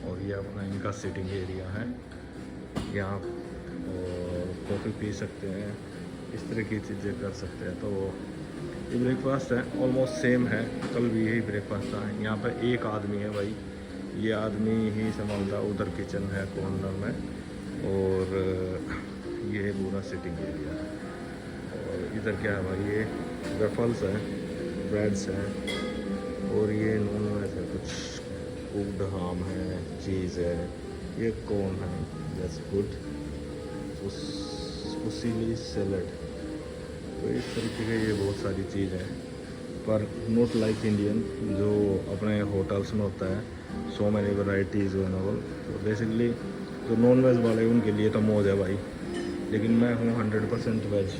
और ये अपना इनका सिटिंग एरिया है, यहाँ और कॉफ़ी पी सकते हैं, इस तरह की चीज़ें कर सकते हैं। तो ये ब्रेकफास्ट है, ऑलमोस्ट सेम है, कल भी यही ब्रेकफास्ट था। यहाँ पर एक आदमी है भाई, ये आदमी ही संभालता, उधर किचन है कॉर्नर में और ये पूरा सिटिंग एरिया है। और इधर क्या है भाई, ये वेफल्स है, ब्रेड्स हैं और ये नॉन वेज है, कुछ कुक्ड हाम है, चीज़ है, ये कॉर्न है, दैट्स गुड, फुसीली सैलड। तो इस तरीके के ये बहुत सारी चीज़ है, पर नॉट लाइक इंडियन जो अपने होटल्स में होता है, so many varieties and all. तो बेसिकली जो नॉन वेज वाले उनके लिए तो मौज है भाई, लेकिन मैं हूँ 100% वेज,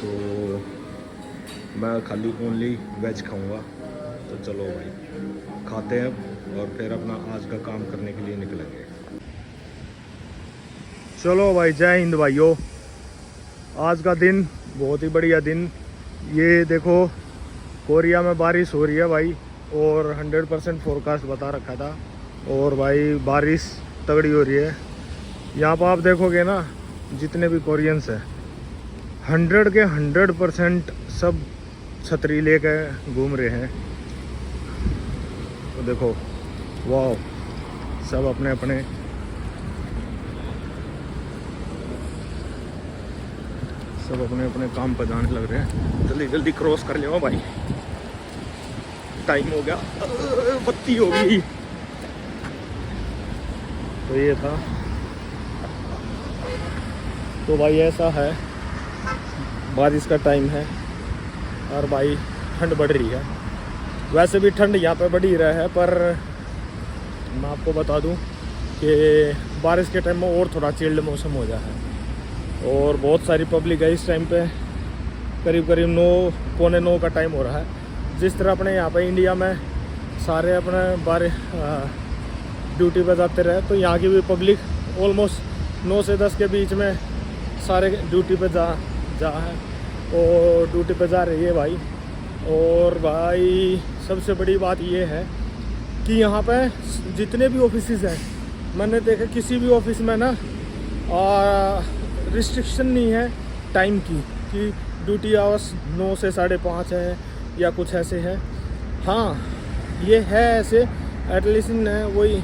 तो मैं खाली ओनली वेज खाऊंगा। तो चलो भाई खाते हैं और फिर अपना आज का काम करने के लिए निकलेंगे। चलो भाई, जय हिंद भाइयों। आज का दिन बहुत ही बढ़िया दिन। ये देखो कोरिया में बारिश हो रही है भाई, और 100% फोरकास्ट बता रखा था, और भाई बारिश तगड़ी हो रही है। यहाँ पर आप देखोगे ना, जितने भी कोरियंस हैं 100 के 100% सब छतरी लेके घूम रहे हैं। तो देखो वाह, सब अपने अपने काम पर जाने लग रहे हैं। जल्दी जल्दी क्रॉस कर ले भाई, टाइम हो गया, बत्ती हो गई। तो ये था, तो भाई ऐसा है, बारिश का टाइम है और भाई ठंड बढ़ रही है। वैसे भी ठंड यहाँ पे बढ़ ही रहा है, पर मैं आपको बता दूं कि बारिश के टाइम में और थोड़ा चिल्ड मौसम हो जाता है। और बहुत सारी पब्लिक है इस टाइम पे, करीब 9 पौने 9 का टाइम हो रहा है। जिस तरह अपने यहाँ पे इंडिया में सारे अपने ड्यूटी पे जाते रहे, तो यहाँ की भी पब्लिक ऑलमोस्ट 9 से 10 के बीच में सारे ड्यूटी पे जा है और ड्यूटी पे जा रही है भाई। और भाई सबसे बड़ी बात ये है कि यहाँ पे जितने भी ऑफिसेज हैं, मैंने देखा किसी भी ऑफिस में ना रिस्ट्रिक्शन नहीं है टाइम की, कि ड्यूटी आवर्स 9 से 5:30 है या कुछ ऐसे है। हाँ ये है ऐसे, एटलीस्ट वही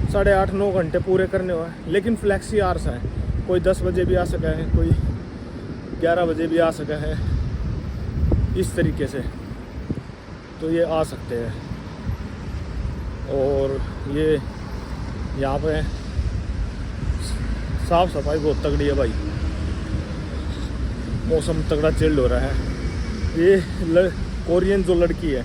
8.5-9 घंटे पूरे करने हुआ है, लेकिन फ्लैक्सी आवर्स है, कोई 10 बजे भी आ सका है, कोई 11 बजे भी आ सका है, इस तरीके से तो ये आ सकते हैं। और ये यहाँ पे साफ़ सफाई बहुत तगड़ी है भाई, मौसम तगड़ा चिल्ड हो रहा है। ये कोरियन जो लड़की है,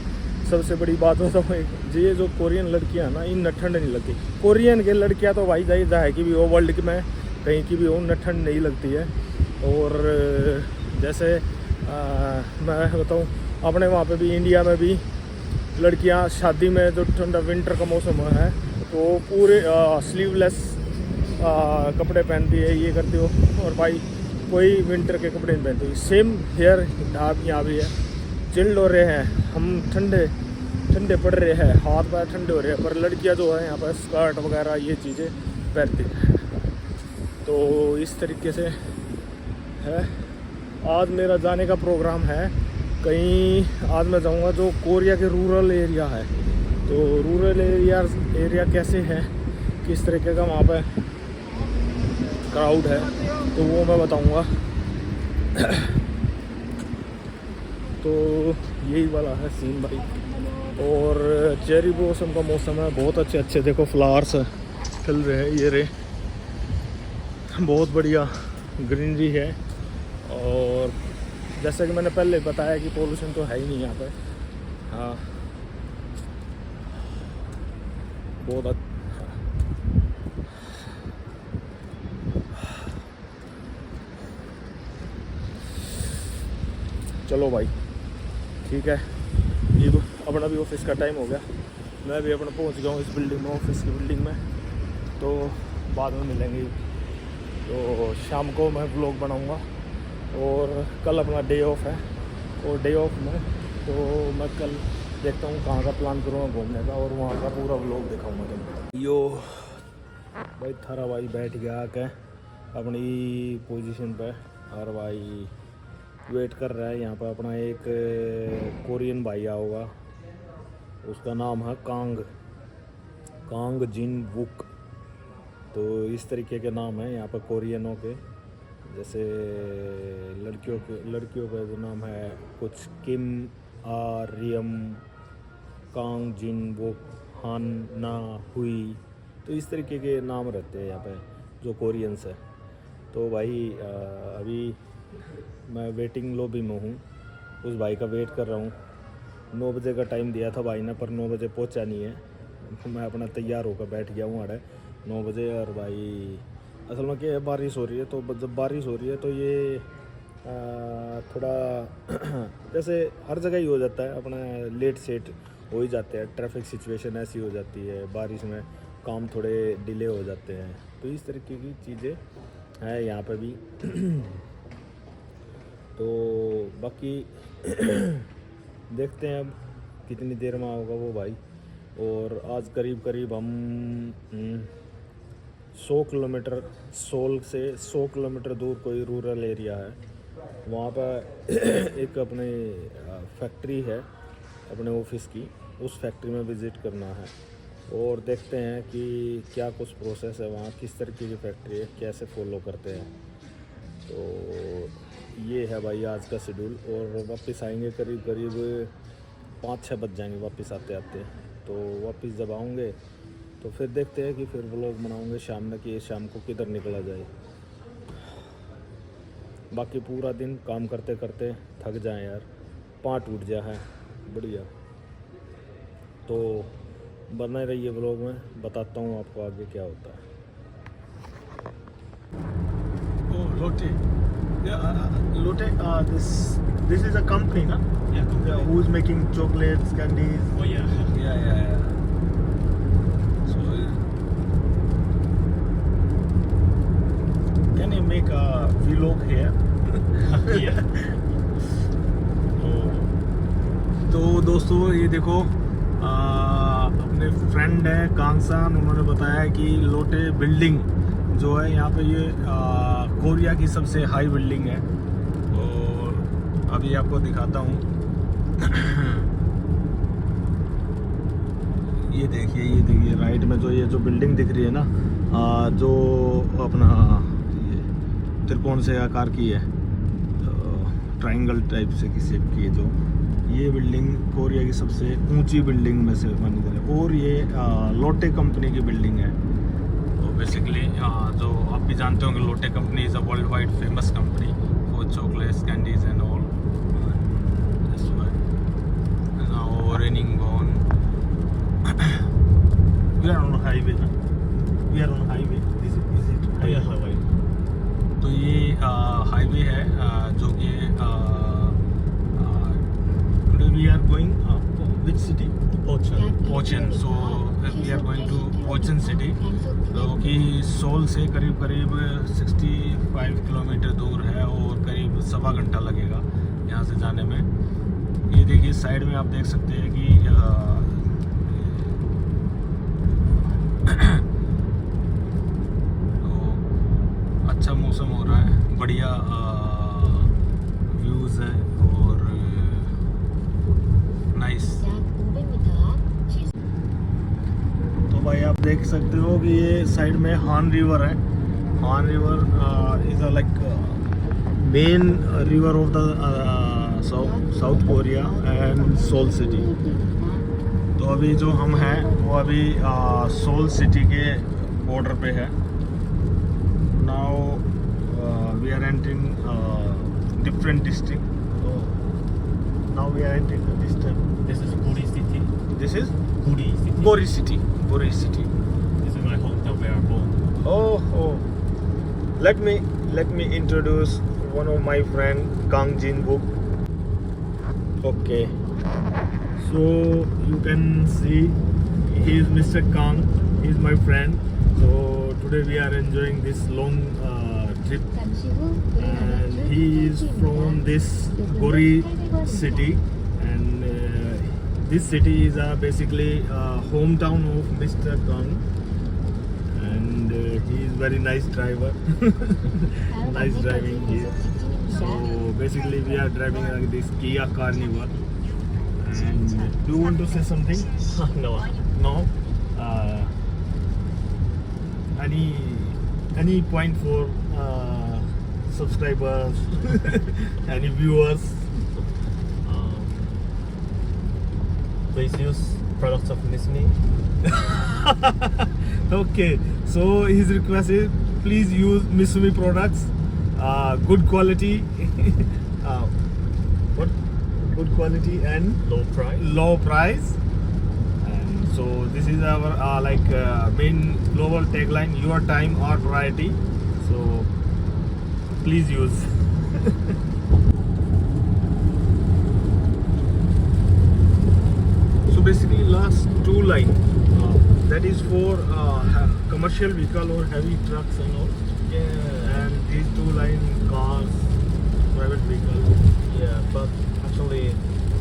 सबसे बड़ी बात बताऊँ, ये जो कोरियन लड़कियाँ हैं ना, इन ठंड नहीं लगती। कोरियन के लड़कियाँ तो भाई जाए कि भी हो, वर्ल्ड में कहीं की भी हो, न ठंड नहीं लगती है। और जैसे मैं बताऊँ अपने वहाँ पे भी इंडिया में भी लड़कियाँ शादी में जो ठंडा विंटर का मौसम है तो पूरे स्लीवलेस कपड़े पहनती है, ये करती हो, और भाई कोई विंटर के कपड़े नहीं पहनती। सेम हेयर आप यहाँ भी है, चिल्ड हो रहे हैं हम, ठंडे पड़ रहे हैं, हाथ पैर ठंडे हो रहे हैं, पर लड़कियाँ जो है यहाँ पर स्कर्ट वगैरह ये चीज़ें पहनती हैं। तो इस तरीके से है। आज मेरा जाने का प्रोग्राम है कहीं, आज मैं जाऊँगा जो कोरिया के रूरल एरिया है। तो रूरल एरिया कैसे है, किस तरीके का वहाँ पे क्राउड है, तो वो मैं बताऊँगा। तो यही वाला है सीन भाई। और चेरी ब्लॉसम का मौसम है, बहुत अच्छे अच्छे देखो फ्लावर्स खिल रहे हैं, ये रे बहुत बढ़िया ग्रीनरी है। और जैसा कि मैंने पहले बताया कि पोल्यूशन तो है ही नहीं यहाँ पे। हाँ बहुत चलो भाई ठीक है, ये अपना भी ऑफिस का टाइम हो गया, मैं भी अपना पहुंच गया हूँ इस बिल्डिंग में, ऑफिस की बिल्डिंग में। तो बाद में मिलेंगे, तो शाम को मैं व्लॉग बनाऊंगा। और कल अपना डे ऑफ है, और डे ऑफ में तो मैं कल देखता हूँ कहाँ का प्लान करूँगा घूमने का, और वहाँ का पूरा व्लॉग दिखाऊंगा तुमको। यो भाई थारा भाई बैठ गया आके अपनी पोजीशन पे, और भाई वेट कर रहा है यहाँ पर अपना एक कोरियन भाई आया होगा, उसका नाम है कांग जिन वुक। तो इस तरीके के नाम है यहाँ पर कोरियनों के, जैसे लड़कियों का जो नाम है कुछ किम आर्यम, कांग जिन वुक, हान ना हुई, तो इस तरीके के नाम रहते हैं यहाँ पे जो कोरियंस है। तो भाई अभी मैं वेटिंग लॉबी में हूँ, उस भाई का वेट कर रहा हूँ। 9 बजे का टाइम दिया था भाई ने, पर 9 बजे पहुँचा नहीं है। मैं अपना तैयार होकर बैठ गया हूँ अरे 9 बजे। और भाई असल में क्या है, बारिश हो रही है, तो जब बारिश हो रही है तो ये थोड़ा जैसे हर जगह ही हो जाता है, अपना लेट सेट हो ही जाते हैं, ट्रैफिक सिचुएशन ऐसी हो जाती है, बारिश में काम थोड़े डिले हो जाते हैं, तो इस तरीके की चीज़ें हैं यहाँ पे भी। तो बाकी देखते हैं अब कितनी देर में होगा वो भाई। और आज करीब हम 100 किलोमीटर, सोल से 100 किलोमीटर दूर कोई रूरल एरिया है, वहाँ पर एक अपने फैक्ट्री है अपने ऑफिस की, उस फैक्ट्री में विज़िट करना है। और देखते हैं कि क्या कुछ प्रोसेस है वहाँ, किस तरीके की फैक्ट्री है, कैसे फॉलो करते हैं। तो ये है भाई आज का शेड्यूल। और वापस आएंगे करीब 5-6 बज जाएंगे वापस आते आते। तो वापस जब आऊँगे तो फिर देखते हैं कि फिर व्लॉग बनाऊँगे शाम में कि शाम को किधर निकला जाए। बाकी पूरा दिन काम करते करते थक जाएं यार, पाँव टूट जा है बढ़िया। तो बने रहिए व्लॉग में, बताता हूँ आपको आगे क्या होता है। Lotte. Lotte, this is a company, na? Yeah. Who's making chocolates, candies? Oh yeah. Yeah. So, can you make a vlog here? Yeah. तो दोस्तों ये देखो अपने फ्रेंड है कांगसान, उन्होंने बताया कि लोटे बिल्डिंग जो है यहाँ पे ये कोरिया की सबसे हाई बिल्डिंग है। और अभी आपको दिखाता हूँ। ये देखिए राइट में जो बिल्डिंग दिख रही है ना, जो अपना ये त्रिकोण से आकार की है, ट्रायंगल टाइप से की शेप की है, जो ये बिल्डिंग कोरिया की सबसे ऊंची बिल्डिंग में से मानी जाती है। और ये लोटे कंपनी की बिल्डिंग है। तो बेसिकली जो आप भी जानते होंगे, Lotte company is a world wide famous company for chocolates, candies and all. और raining on we are on highway ना, we are on highway. This is highway. तो ये हाईवे है जो कि today we are going which city Pocheon. So we are going to Pocheon city, जो कि soul से करीब करीब 65 किलोमीटर दूर है और करीब सवा घंटा लगेगा यहाँ से जाने में। ये देखिए साइड में आप देख सकते हैं कि तो अच्छा मौसम हो रहा है, बढ़िया व्यूज़ है और नाइस। तो भाई आप देख सकते हो कि ये साइड में हान रिवर है। Han river is a like main river of the South Korea and Seoul city. तो अभी जो हम हैं वो अभी सोल सिटी के बॉर्डर पे है। Now we are entering different district. Now we are entering the district. This is Guri City. This is Guri City. Guri city. Guri city. This is my hometown where I'm born. Oh, let me introduce one of my friend Kang Jin Wook. Okay, so you can see he is Mr. Kang. He is my friend. So today we are enjoying this long trip, and he is from this Gori city, and this city is basically hometown of Mr. Kang, and he is very nice driver. Nice driving here. So basically we are driving this Kia Carnival. And do you want to say something? No. No? Any point for subscribers, any viewers? Please use products of Misumi. Okay, so his request is please use Misumi products. Good quality. What? Good quality and Low price. low price. And so this is our main global tagline: your time, our priority. So please use. So basically last two line that is for commercial vehicle or heavy trucks and all. Yeah. And these two line cars, private vehicles, Yeah, but actually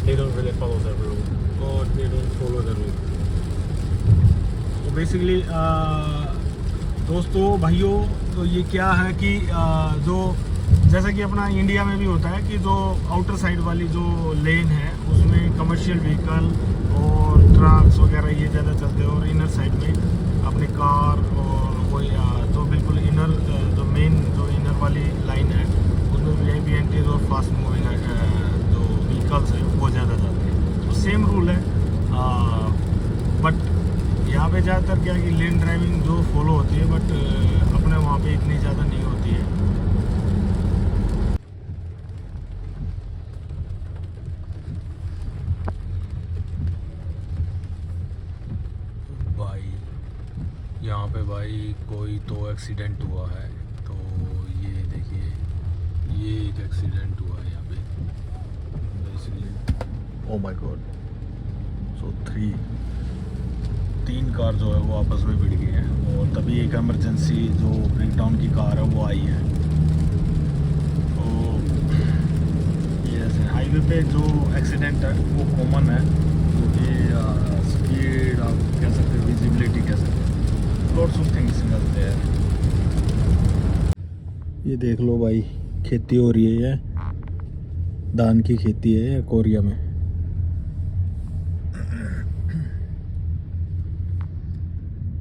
they don't really follow the rule. or they don't follow the rule. तो basically दोस्तों भाइयों, तो ये क्या है कि जो जैसा कि अपना इंडिया में भी होता है कि जो आउटर साइड वाली जो लेन है उसमें कमर्शियल व्हीकल और ट्रक्स वगैरह ये ज़्यादा चलते हैं, और इनर साइड में अपने कार और कोई जो बिल्कुल इनर जो मेन जो इनर वाली लाइन है उसमें वीआईपी एंट्रीज और फास्ट मूविंग जो व्हीकल्स है वो ज़्यादा जाते हैं। तो सेम रूल है, बट यहाँ पे ज़्यादातर क्या है कि लेन ड्राइविंग जो फॉलो होती है, बट अपने वहाँ पे इतनी ज़्यादा नहीं होती है। भाई यहाँ पे भाई कोई तो एक्सीडेंट हुआ है, तो ये देखिए ये एक एक्सीडेंट हुआ है यहाँ पे बेसिकली। ओ माय गॉड, सो तीन कार जो है वो आपस में भिड़ गई हैं, और तभी एक इमरजेंसी जो ब्रेकडाउन की कार है वो आई है। तो ये ऐसे हाईवे पे जो एक्सीडेंट है वो कॉमन है, क्योंकि स्पीड आप कह सकते हो, विजिबिलिटी कह सकते हो, लॉट्स ऑफ थिंग्स मिलते हैं। ये देख लो भाई, खेती हो रही है, धान की खेती है कोरिया में।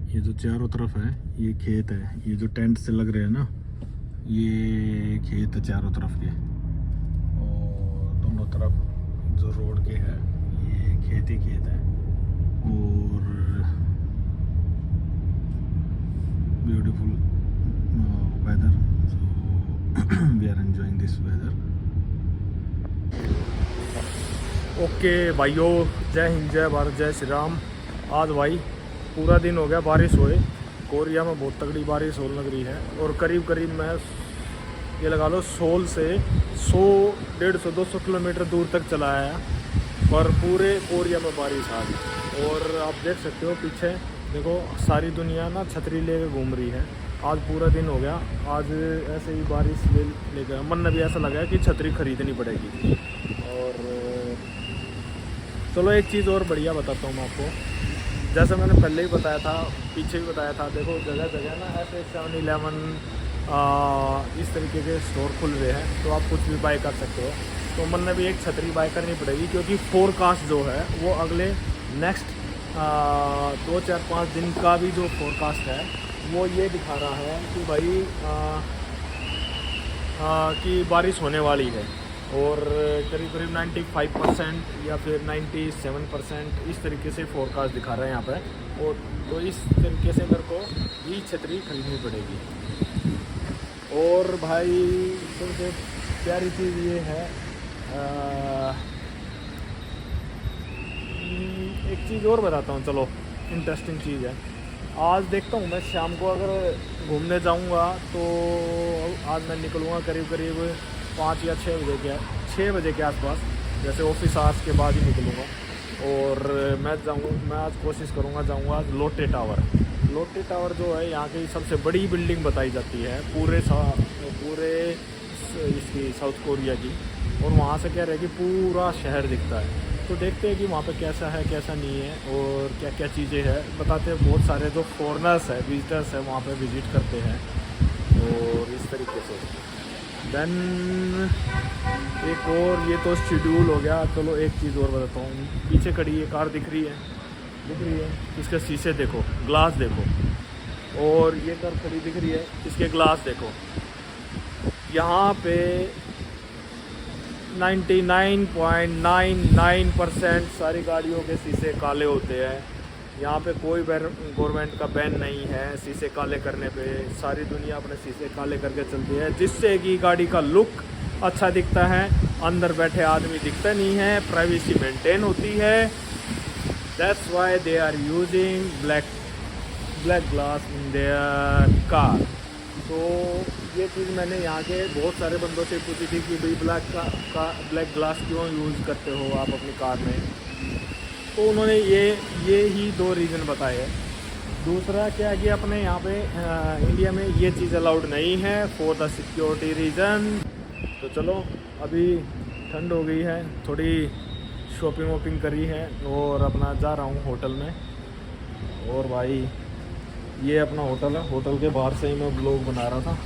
ये जो चारों तरफ है ये खेत है, ये जो टेंट से लग रहे हैं ना ये खेत है चारों तरफ के, और दोनों तरफ जो रोड के है ये खेत ही खेत है। और beautiful weather, so we are enjoying this weather. Okay भाइयों, जय हिंद, जय भारत, जय श्री राम। आज भाई पूरा दिन हो गया बारिश हुए, कोरिया में बहुत तगड़ी बारिश होने लग रही है, और करीब करीब मैं ये लगा लो सोल से 100, 150, 200 किलोमीटर दूर तक चला आया, पर पूरे कोरिया में बारिश आ गई। और आप देख सकते हो पीछे, देखो सारी दुनिया ना छतरी लेके घूम रही है। आज पूरा दिन हो गया, आज ऐसे ही बारिश ले गया। मन में भी ऐसा लगा कि छतरी खरीदनी पड़ेगी। और चलो एक चीज़ और बढ़िया बताता हूँ मैं आपको, जैसे मैंने पहले ही बताया था, पीछे भी बताया था, देखो जगह जगह ना ऐसे 7-11 इस तरीके के स्टोर खुल रहे हैं, तो आप कुछ भी बाय कर सकते हो। तो मन में भी एक छतरी बाय करनी पड़ेगी, क्योंकि फोरकास्ट जो है वो अगले नेक्स्ट 2-4-5 दिन का भी जो फोरकास्ट है वो ये दिखा रहा है कि भाई कि बारिश होने वाली है। और करीब करीब 95% या फिर 97% इस तरीके से फोरकास्ट दिखा रहा है यहाँ पे। और तो इस तरीके से मेरे को ये छतरी खरीदनी पड़ेगी। और भाई सबसे प्यारी चीज़ ये है, एक चीज़ और बताता हूँ, चलो इंटरेस्टिंग चीज़ है। आज देखता हूँ मैं शाम को अगर घूमने जाऊँगा तो आज मैं निकलूँगा करीब करीब 5 या 6 बजे के आसपास, जैसे ऑफिस आवर्स के बाद ही निकलूँगा। और मैं आज कोशिश करूँगा, जाऊँगा लोटे टावर। लोटे टावर जो है यहाँ की सबसे बड़ी बिल्डिंग बताई जाती है पूरे इसकी साउथ कोरिया की। और वहाँ से कह रहे हैं कि पूरा शहर दिखता है। तो देखते हैं कि वहाँ पे कैसा है कैसा नहीं है और क्या क्या चीज़ें हैं। बताते हैं बहुत सारे जो फॉरेनर्स है, विजिटर्स है, वहाँ पे विज़िट करते हैं। और इस तरीके से देन एक और, ये तो शेड्यूल हो गया। चलो एक चीज़ और बताता हूँ, पीछे खड़ी ये कार दिख रही है, इसके शीशे देखो, ग्लास देखो। और ये कार खड़ी दिख रही है, इसके ग्लास देखो। यहाँ पे 99.99% सारी गाड़ियों के शीशे काले होते हैं। यहाँ पे कोई गवर्नमेंट का बैन नहीं है शीशे काले करने पे। सारी दुनिया अपने शीशे काले करके चलती है, जिससे कि गाड़ी का लुक अच्छा दिखता है, अंदर बैठे आदमी दिखता नहीं है, प्राइवेसी मेंटेन होती है। That's why they are using black glass in their car. तो ये चीज़ मैंने यहाँ के बहुत सारे बंदों से पूछी थी कि भाई ब्लैक ग्लास क्यों यूज़ करते हो आप अपनी कार में। तो उन्होंने ये ही 2 रीज़न बताए हैं। दूसरा क्या है कि अपने यहाँ पे इंडिया में ये चीज़ अलाउड नहीं है फॉर द सिक्योरिटी रीज़न। तो चलो अभी ठंड हो गई है, थोड़ी शॉपिंग वॉपिंग करी है और अपना जा रहा हूँ होटल में। और भाई ये अपना होटल है, होटल के बाहर से ही मैं ब्लॉग बना रहा था।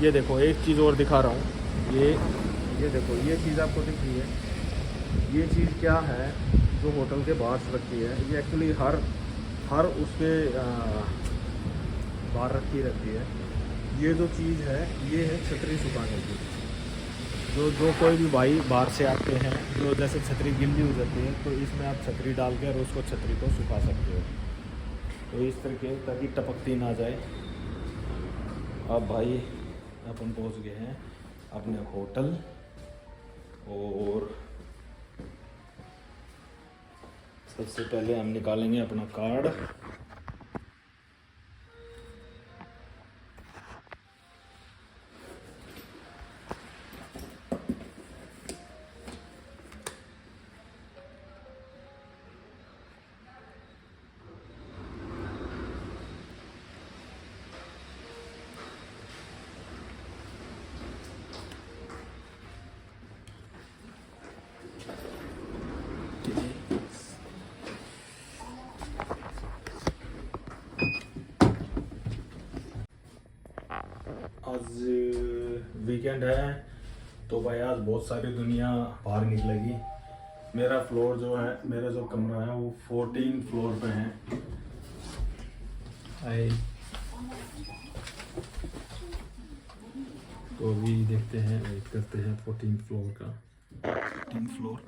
ये देखो एक चीज़ और दिखा रहा हूँ, ये देखो ये चीज़ आपको दिख रही है। ये चीज़ क्या है जो होटल के बाहर से रखी है, ये एक्चुअली हर उसके बाहर रखी रहती है। ये जो चीज़ है ये है छतरी सुखाने की। जो कोई भी भाई बाहर से आते हैं, जो जैसे छतरी गिल्ली हो जाती है, तो इसमें आप छतरी डाल के और उसको छतरी को सुखा सकते हो। तो इस तरीके ताकि टपकती ना जाए। अब भाई अपन पहुंच गए हैं अपने होटल। और सबसे पहले हम निकालेंगे अपना कार्ड। आज वीकेंड है तो भाई आज बहुत सारी दुनिया बाहर निकलेगी। मेरा फ्लोर जो है, मेरा जो कमरा है वो 14 फ्लोर पे है। तो अभी देखते हैं, वेट करते हैं 14 फ्लोर का। 14 फ्लोर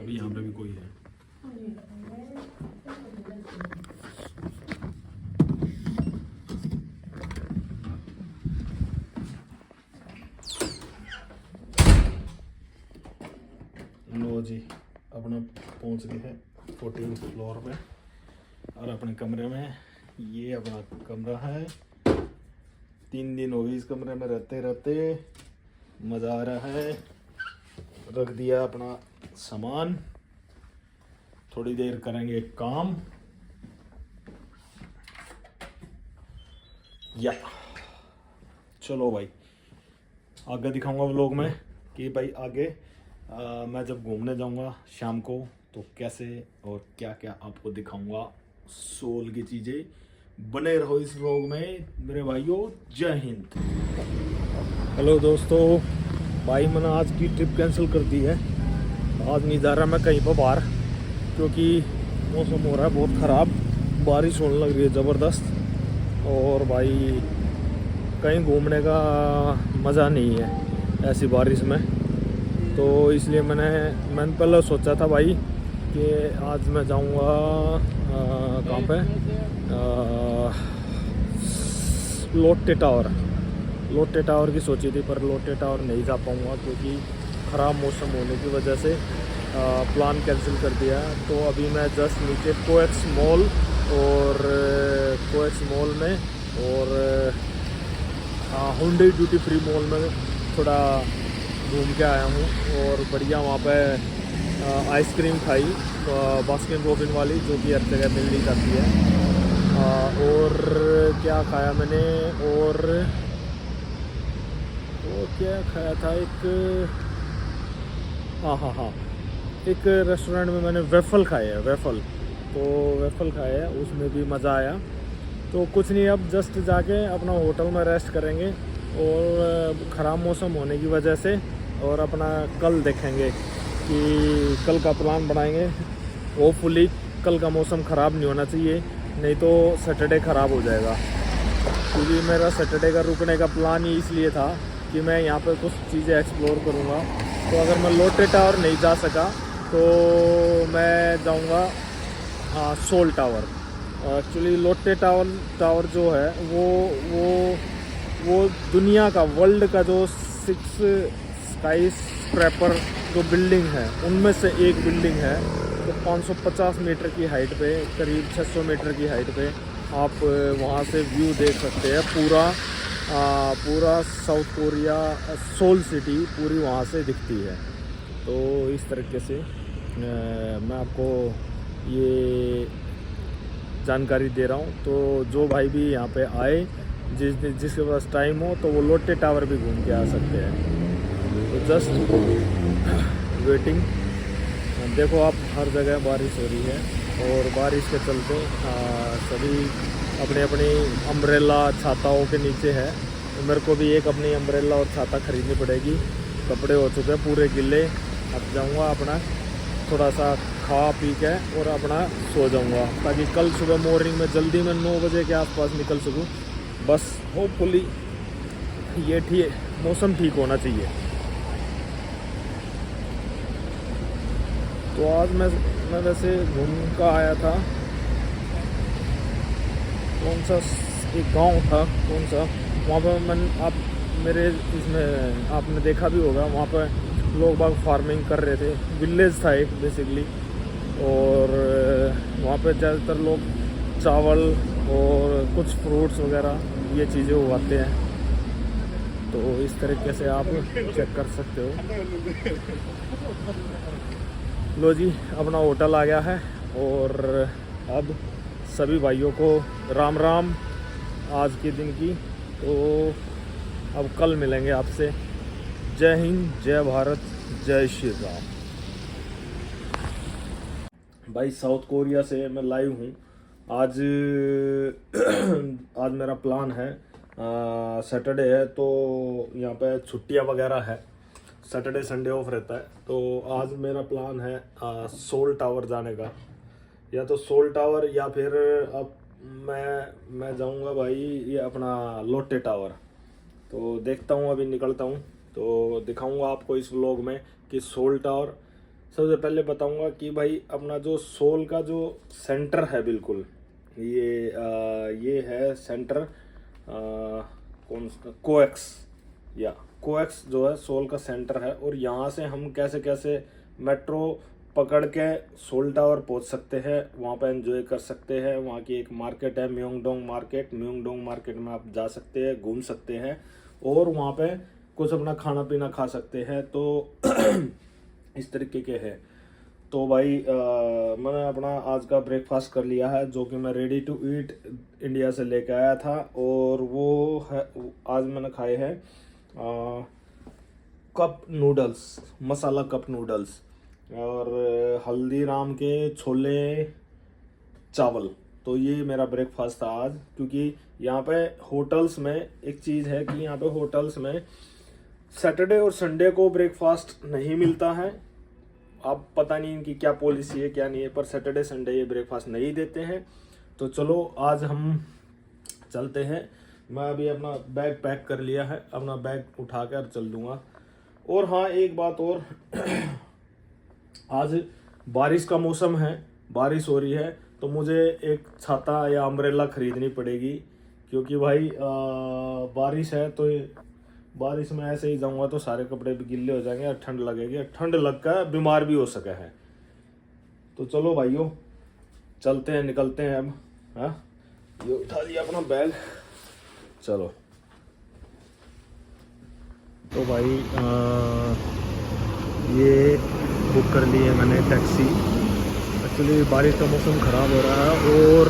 अभी यहाँ पे भी कोई है। लो जी अपना पहुंच गए हैं 14 फ्लोर पे और अपने कमरे में। ये अपना कमरा है 3 दिन हो गए इस कमरे में रहते रहते, मज़ा आ रहा है। रख दिया अपना सामान, थोड़ी देर करेंगे काम। या चलो भाई, आगे दिखाऊंगा व्लॉग में कि भाई आगे मैं जब घूमने जाऊंगा शाम को तो कैसे और क्या क्या आपको दिखाऊंगा सोल की चीज़ें। बने रहो इस व्लॉग में मेरे भाइयों। जय हिंद। हेलो दोस्तों, भाई मैंने आज की ट्रिप कैंसिल कर दी है। आज नहीं जा रहा मैं कहीं पर बाहर, क्योंकि मौसम हो रहा है बहुत ख़राब, बारिश होने लग रही है ज़बरदस्त। और भाई कहीं घूमने का मज़ा नहीं है ऐसी बारिश में, तो इसलिए मैंने पहले सोचा था भाई कि आज मैं जाऊंगा कहाँ पे, लोटे टावर की सोची थी, पर लोटे टावर नहीं जा पाऊंगा क्योंकि ख़राब मौसम होने की वजह से प्लान कैंसिल कर दिया। तो अभी मैं जस्ट नीचे कोएक्स मॉल में और हुंडई ड्यूटी फ्री मॉल में थोड़ा घूम के आया हूँ। और बढ़िया वहाँ पे आइसक्रीम खाई बास्किन रॉबिन वाली, जो कि हर जगह मिल नहीं जाती है। और क्या खाया मैंने, और क्या खाया था, एक रेस्टोरेंट में मैंने वेफल खाए है, वेफल खाए है, उसमें भी मज़ा आया। तो कुछ नहीं, अब जस्ट जाके अपना होटल में रेस्ट करेंगे और ख़राब मौसम होने की वजह से, और अपना कल देखेंगे कि कल का प्लान बनाएंगे। होपफुली कल का मौसम ख़राब नहीं होना चाहिए, नहीं तो सैटरडे ख़राब हो जाएगा। क्योंकि मेरा सैटरडे का रुकने का प्लान ही इसलिए था कि मैं यहाँ पे कुछ चीज़ें एक्सप्लोर करूँगा। तो अगर मैं लोटे टावर नहीं जा सका तो मैं जाऊँगा सोल टावर। एक्चुअली लोटे टावर जो है वो दुनिया का, वर्ल्ड का जो 6 स्काई स्क्रैपर जो बिल्डिंग है उनमें से एक बिल्डिंग है। तो 550 मीटर की हाइट पे, करीब 600 मीटर की हाइट पे आप वहाँ से व्यू देख सकते हैं। पूरा साउथ कोरिया, सोल सिटी पूरी वहाँ से दिखती है। तो इस तरीके से मैं आपको ये जानकारी दे रहा हूँ। तो जो भाई भी यहाँ पे आए, जिसके पास टाइम हो, तो वो लोटे टावर भी घूम के आ सकते हैं। तो जस्ट वेटिंग। देखो आप, हर जगह बारिश हो रही है और बारिश के चलते सभी अपनी अपनी अम्ब्रेला छाताओं के नीचे है। तो मेरे को भी एक अपनी अम्ब्रेला और छाता खरीदनी पड़ेगी। कपड़े हो चुके हैं पूरे गिले। अब जाऊँगा अपना थोड़ा सा खा पी के और अपना सो जाऊँगा, ताकि कल सुबह मॉर्निंग में जल्दी मैं 9 बजे के आसपास निकल सकूँ। बस होपफुली ये मौसम ठीक होना चाहिए। तो आज मैं वैसे घूम का आया था, कौन सा एक गांव था, कौन सा, वहाँ पर आप मेरे इसमें आपने देखा भी होगा, वहाँ पर लोग बाग फार्मिंग कर रहे थे। विलेज था एक बेसिकली, और वहाँ पे ज़्यादातर लोग चावल और कुछ फ्रूट्स वगैरह ये चीज़ें उगाते हैं। तो इस तरीके से आप चेक कर सकते हो। लो जी, अपना होटल आ गया है और अब सभी भाइयों को राम राम आज के दिन की। तो अब कल मिलेंगे आपसे। जय हिंद, जय भारत, जय श्री राम। भाई साउथ कोरिया से मैं लाइव हूँ। आज मेरा प्लान है, सैटरडे है तो यहाँ पे छुट्टियाँ वगैरह है, सैटरडे संडे ऑफ रहता है। तो आज मेरा प्लान है सोल टावर जाने का, या तो सोल टावर या फिर अब मैं जाऊँगा भाई ये अपना लोटे टावर। तो देखता हूँ, अभी निकलता हूँ तो दिखाऊँगा आपको इस व्लॉग में कि सोल टावर। सबसे पहले बताऊँगा कि भाई अपना जो सोल का जो सेंटर है, बिल्कुल ये है सेंटर कौन सा, कोएक्स जो है सोल का सेंटर है। और यहाँ से हम कैसे कैसे मेट्रो पकड़ के सोल टावर पहुंच सकते हैं, वहाँ पे एंजॉय कर सकते हैं। वहाँ की एक मार्केट है म्योंगडोंग मार्केट में आप जा सकते हैं, घूम सकते हैं और वहाँ पे कुछ अपना खाना पीना खा सकते हैं। तो इस तरीके के है। तो भाई मैंने अपना आज का ब्रेकफास्ट कर लिया है, जो कि मैं रेडी टू ईट इंडिया से लेके आया था, और वो है आज मैंने खाए हैं कप नूडल्स, मसाला कप नूडल्स और हल्दीराम के छोले चावल। तो ये मेरा ब्रेकफास्ट था आज, क्योंकि यहाँ पे होटल्स में एक चीज़ है कि यहाँ पे होटल्स में सैटरडे और संडे को ब्रेकफास्ट नहीं मिलता है। अब पता नहीं इनकी क्या पॉलिसी है क्या नहीं है, पर सैटरडे संडे ये ब्रेकफास्ट नहीं देते हैं। तो चलो आज हम चलते हैं। मैं अभी अपना बैग पैक कर लिया है, अपना बैग उठा कर चल दूँगा। और हाँ, एक बात और आज बारिश का मौसम है, बारिश हो रही है, तो मुझे एक छाता या अम्ब्रेला खरीदनी पड़ेगी, क्योंकि भाई बारिश है। तो बारिश में ऐसे ही जाऊंगा तो सारे कपड़े भी गिल्ले हो जाएंगे और ठंड लगेगी, ठंड लगकर बीमार भी हो सके है। तो चलो भाइयों चलते हैं, निकलते हैं अब। हाँ, ये उठा लिया अपना बैग, चलो। तो भाई ये बुक कर ली है मैंने टैक्सी। एक्चुअली बारिश का मौसम ख़राब हो रहा है और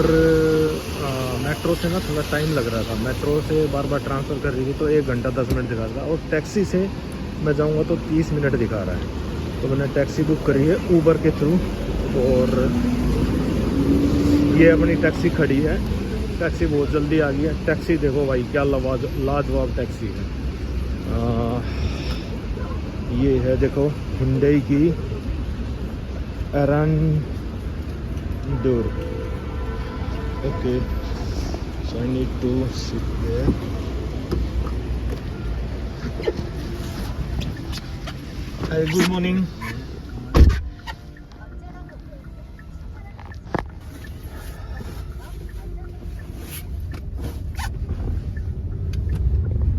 मेट्रो से ना थोड़ा टाइम लग रहा था। मेट्रो से बार बार ट्रांसफ़र कर रही थी तो 1 घंटा 10 मिनट दिखा रहा था, और टैक्सी से मैं जाऊंगा तो 30 मिनट दिखा रहा है। तो मैंने टैक्सी बुक करी है ऊबर के थ्रू, और ये अपनी टैक्सी खड़ी है। टैक्सी बहुत जल्दी आ गई है। टैक्सी देखो भाई क्या लाजवाब टैक्सी है। ये है देखो हुंडई की एरंडूर। Okay, so I need to sit there. Hi, good morning.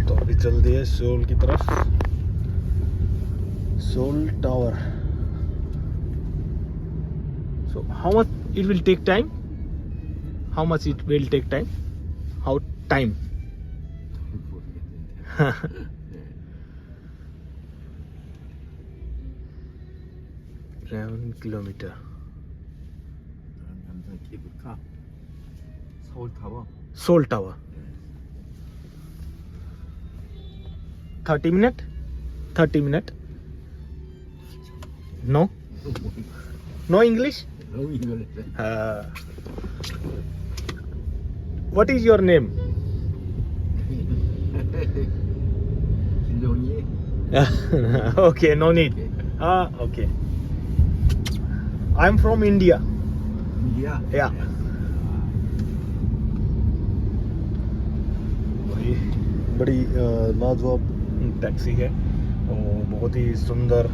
तो अभी चल दिए सोल की तरफ, Seoul tower. So how much it will take time? How much it will take time? How time? 11 kilometer. Seoul Tower. 30 minute? 30 minute? No? No English? No English. What is your name? Okay, no need. Okay. I'm from India. Yeah. बड़ी लाजवाब taxi है और बहुत ही सुंदर,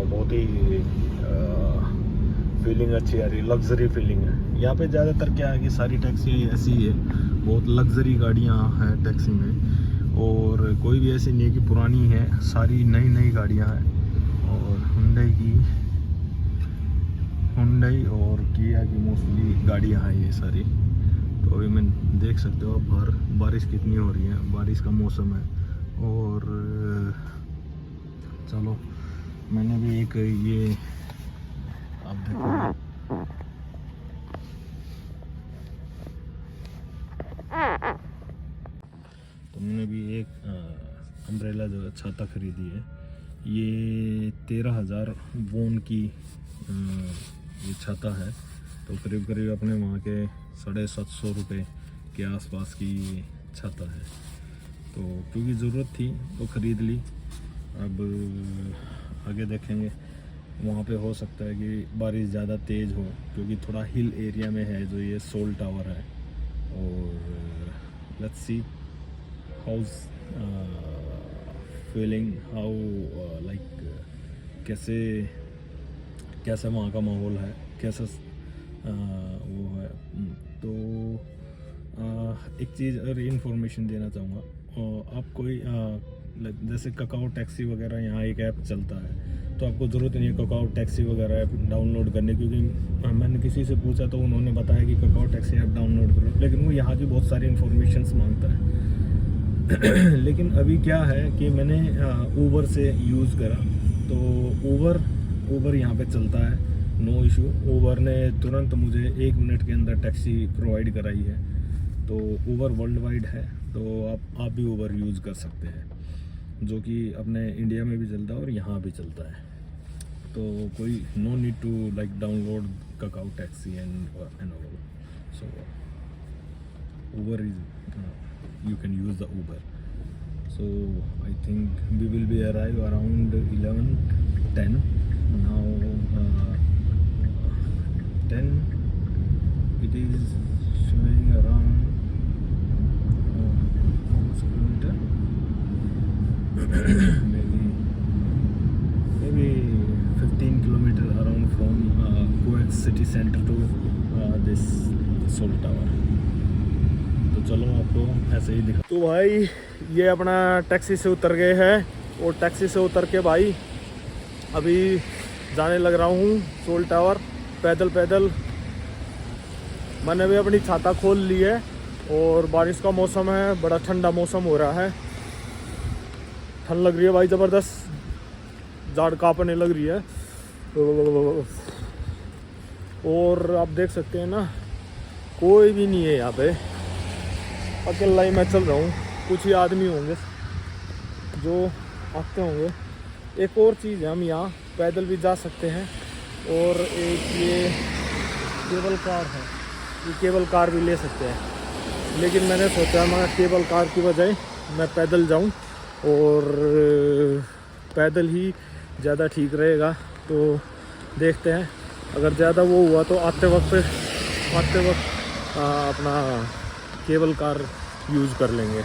बहुत ही feeling अच्छी आ रही, luxury feeling है। यहाँ पे ज़्यादातर क्या है कि सारी टैक्सी ऐसी ही है, बहुत लग्जरी गाड़ियाँ हैं टैक्सी में, और कोई भी ऐसी नहीं है कि पुरानी है, सारी नई नई गाड़ियाँ हैं। और हुंडई और किया की मोस्टली गाड़ियाँ हैं ये सारी। तो अभी मैं देख सकते हो आप बाहर बारिश कितनी हो रही है, बारिश का मौसम है। और चलो, मैंने भी एक ये आप देखो, तो मैंने भी एक अम्ब्रेला जो है छाता खरीदी है। ये 13,000 वोन की ये छाता है, तो करीब करीब अपने वहाँ के 750 रुपये के आसपास की छाता है। तो क्योंकि ज़रूरत थी तो ख़रीद ली। अब आगे देखेंगे, वहाँ पे हो सकता है कि बारिश ज़्यादा तेज़ हो, क्योंकि थोड़ा हिल एरिया में है जो ये सोल टावर है। और let's see house feeling, how like कैसे वहाँ का माहौल है, कैसा वो है। तो एक चीज़ और इन्फॉर्मेशन देना चाहूँगा, आप कोई जैसे ककाओ टैक्सी वगैरह यहाँ एक ऐप चलता है, तो आपको ज़रूरत नहीं है ककाओ टैक्सी वगैरह ऐप डाउनलोड करने, क्योंकि मैंने किसी से पूछा तो उन्होंने बताया कि ककाओ टैक्सी ऐप डाउनलोड करो, लेकिन वो यहाँ की बहुत सारी इन्फॉर्मेशंस मांगता है। लेकिन अभी क्या है कि मैंने ऊबर से यूज़ करा, तो ऊबर यहाँ पे चलता है, नो इशू। ऊबर ने तुरंत मुझे 1 मिनट के अंदर टैक्सी प्रोवाइड कराई है। तो ऊबर वर्ल्ड वाइड है, तो आप भी ऊबर यूज़ कर सकते हैं, जो कि अपने इंडिया में भी चलता है और यहाँ भी चलता है। तो कोई no need to like download Kakao taxi and all. So Uber is you can use the Uber. So I think we will be arrive around 11:10 now. 10. It is showing around almost kilometer. maybe 15 kilometer around from Coex city center to this Seoul Tower. तो चलो आपको ऐसे ही दिखा। तो भाई ये अपना taxi से उतर गए हैं, और टैक्सी से उतर के भाई अभी जाने लग रहा हूँ सोल टावर पैदल। मैंने भी अपनी छाता खोल ली है, और बारिश का मौसम है, बड़ा ठंडा मौसम हो रहा है, ठंड लग रही है भाई ज़बरदस्त, जाड़ कांपने लग रही है। और आप देख सकते हैं ना, कोई भी नहीं है यहाँ पे, अकेला ही मैं चल रहा हूँ। कुछ ही आदमी होंगे जो आते होंगे। एक और चीज़ है, हम यहाँ पैदल भी जा सकते हैं, और एक ये केबल कार है, ये केबल कार भी ले सकते हैं। लेकिन मैंने सोचा मैं केबल कार की बजाय मैं पैदल जाऊँ, और पैदल ही ज़्यादा ठीक रहेगा। तो देखते हैं, अगर ज़्यादा वो हुआ तो आते वक्त अपना केबल कार यूज़ कर लेंगे।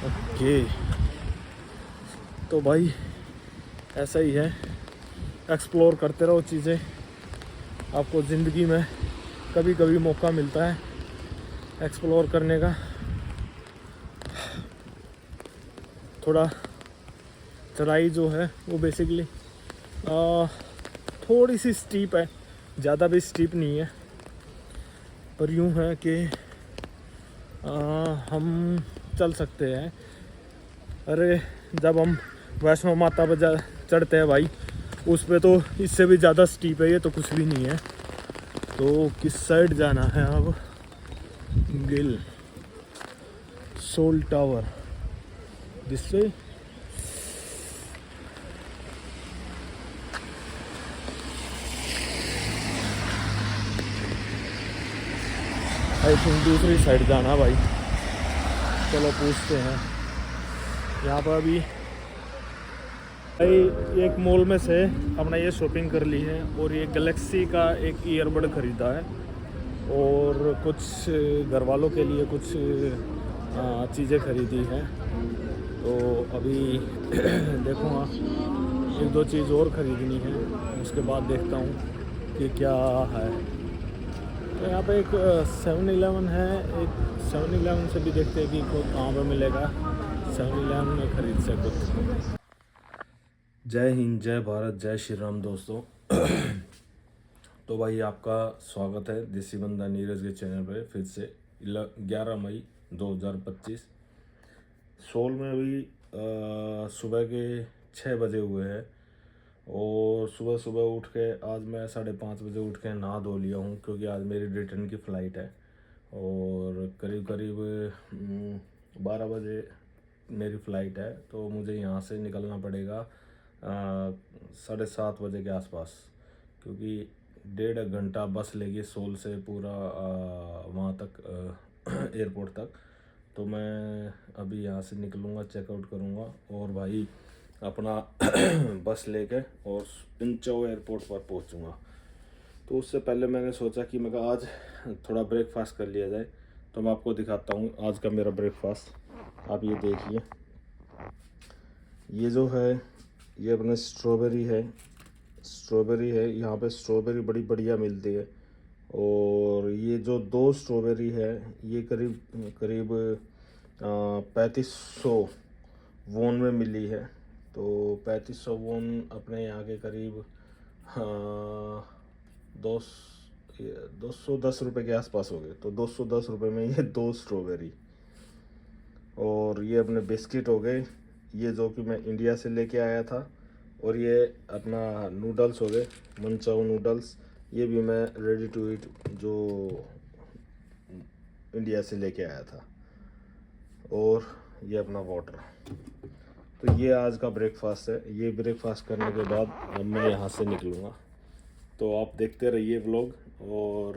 ओके, तो भाई ऐसा ही है, एक्सप्लोर करते रहो चीज़ें। आपको ज़िंदगी में कभी कभी मौका मिलता है एक्सप्लोर करने का। थोड़ा चढ़ाई जो है वो बेसिकली थोड़ी सी स्टीप है, ज़्यादा भी स्टीप नहीं है, पर यूँ है कि हम चल सकते हैं। अरे जब हम वैष्णो माता पर चढ़ते हैं भाई, उस पे तो इससे भी ज़्यादा स्टीप है, ये तो कुछ भी नहीं है। तो किस साइड जाना है अब? गिल Seoul tower, this way. I think दूसरी साइड जाना भाई, चलो पूछते हैं। यहाँ पर अभी भाई एक मॉल में से अपना ये शॉपिंग कर ली है, और ये गैलेक्सी का एक ईयरबड ख़रीदा है, और कुछ घर वालों के लिए कुछ चीज़ें ख़रीदी हैं। तो अभी देखूँगा, 1-2 चीज़ और ख़रीदनी है, उसके बाद देखता हूँ कि क्या है। तो यहाँ पे एक 7-Eleven है, एक 7-Eleven से भी देखते हैं कि कहाँ पे मिलेगा, 7-Eleven में ख़रीद सकते। जय हिंद, जय भारत, जय श्री राम दोस्तों। तो भाई आपका स्वागत है देसी बंदा नीरज के चैनल पे फिर से। 11 मई 2025 सोल में अभी सुबह के 6 बजे हुए हैं, और सुबह उठ के आज मैं 5:30 बजे उठ के नहा धो लिया हूँ, क्योंकि आज मेरी रिटर्न की फ़्लाइट है, और करीब 12 बजे मेरी फ़्लाइट है। तो मुझे यहाँ से निकलना पड़ेगा 7:30 बजे के आसपास, क्योंकि 1.5 घंटा बस लेगी सोल से पूरा वहाँ तक एयरपोर्ट तक। तो मैं अभी यहाँ से निकलूँगा, चेकआउट करूँगा, और भाई अपना बस लेके और पिंचो एयरपोर्ट पर पहुँचूँगा। तो उससे पहले मैंने सोचा कि मैं आज थोड़ा ब्रेकफास्ट कर लिया जाए, तो मैं आपको दिखाता हूँ आज का मेरा ब्रेकफास्ट। आप ये देखिए, ये जो है ये अपने स्ट्रॉबेरी है। यहाँ पे स्ट्रॉबेरी बड़ी बढ़िया मिलती है, और और ये जो 2 स्ट्रॉबेरी है ये करीब 3500 वोन में मिली है। तो 3500 वोन अपने यहाँ के करीब 210 रुपये के आसपास हो गए। तो 210 रुपये में ये 2 स्ट्रॉबेरी। और ये अपने बिस्किट हो गए, ये जो कि मैं इंडिया से लेके आया था। और ये अपना नूडल्स हो गए, मंचाओ नूडल्स, ये भी मैं रेडी टू ईट जो इंडिया से लेके आया था। और ये अपना वाटर। तो ये आज का ब्रेकफास्ट है। ये ब्रेकफास्ट करने के बाद अब मैं यहाँ से निकलूँगा। तो आप देखते रहिए व्लॉग, और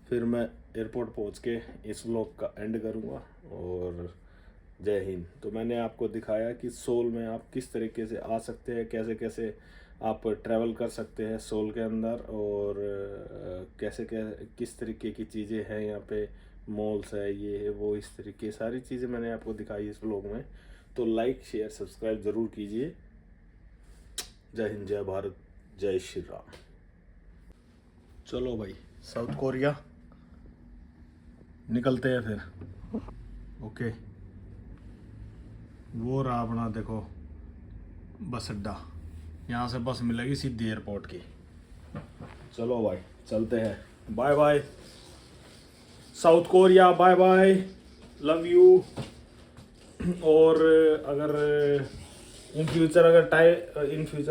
फिर मैं एयरपोर्ट पहुँच के इस व्लॉग का एंड करूँगा। और जय हिंद। तो मैंने आपको दिखाया कि सोल में आप किस तरीके से आ सकते हैं, कैसे कैसे आप ट्रैवल कर सकते हैं सोल के अंदर, और कैसे किस तरीके की चीज़ें हैं यहाँ पे, मॉल्स है, ये है वो, इस तरीके सारी चीज़ें मैंने आपको दिखाई इस व्लॉग में। तो लाइक शेयर सब्सक्राइब ज़रूर कीजिए। जय हिंद, जय भारत, जय श्री राम। चलो भाई, साउथ कोरिया निकलते हैं फिर। ओके, वो रहा अपना, देखो बस अड्डा। यहाँ से बस मिलेगी सीधी एयरपोर्ट की। चलो भाई चलते हैं। Bye bye South Korea, bye bye, love you. और अगर इन फ्यूचर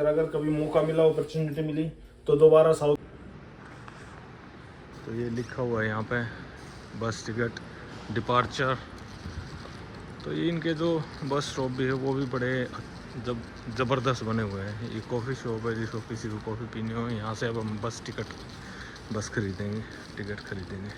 अगर कभी मौका मिला, अपॉर्चुनिटी मिली तो दोबारा साउथ। तो ये लिखा हुआ है यहाँ पे बस टिकट डिपार्चर। तो ये इनके जो बस स्टॉप भी है वो भी बड़े ज़बरदस्त बने हुए हैं। ये कॉफ़ी शॉप है, जिसको किसी को कॉफ़ी पीनी हो, यहाँ से अब हम बस खरीदेंगे, टिकट खरीदेंगे।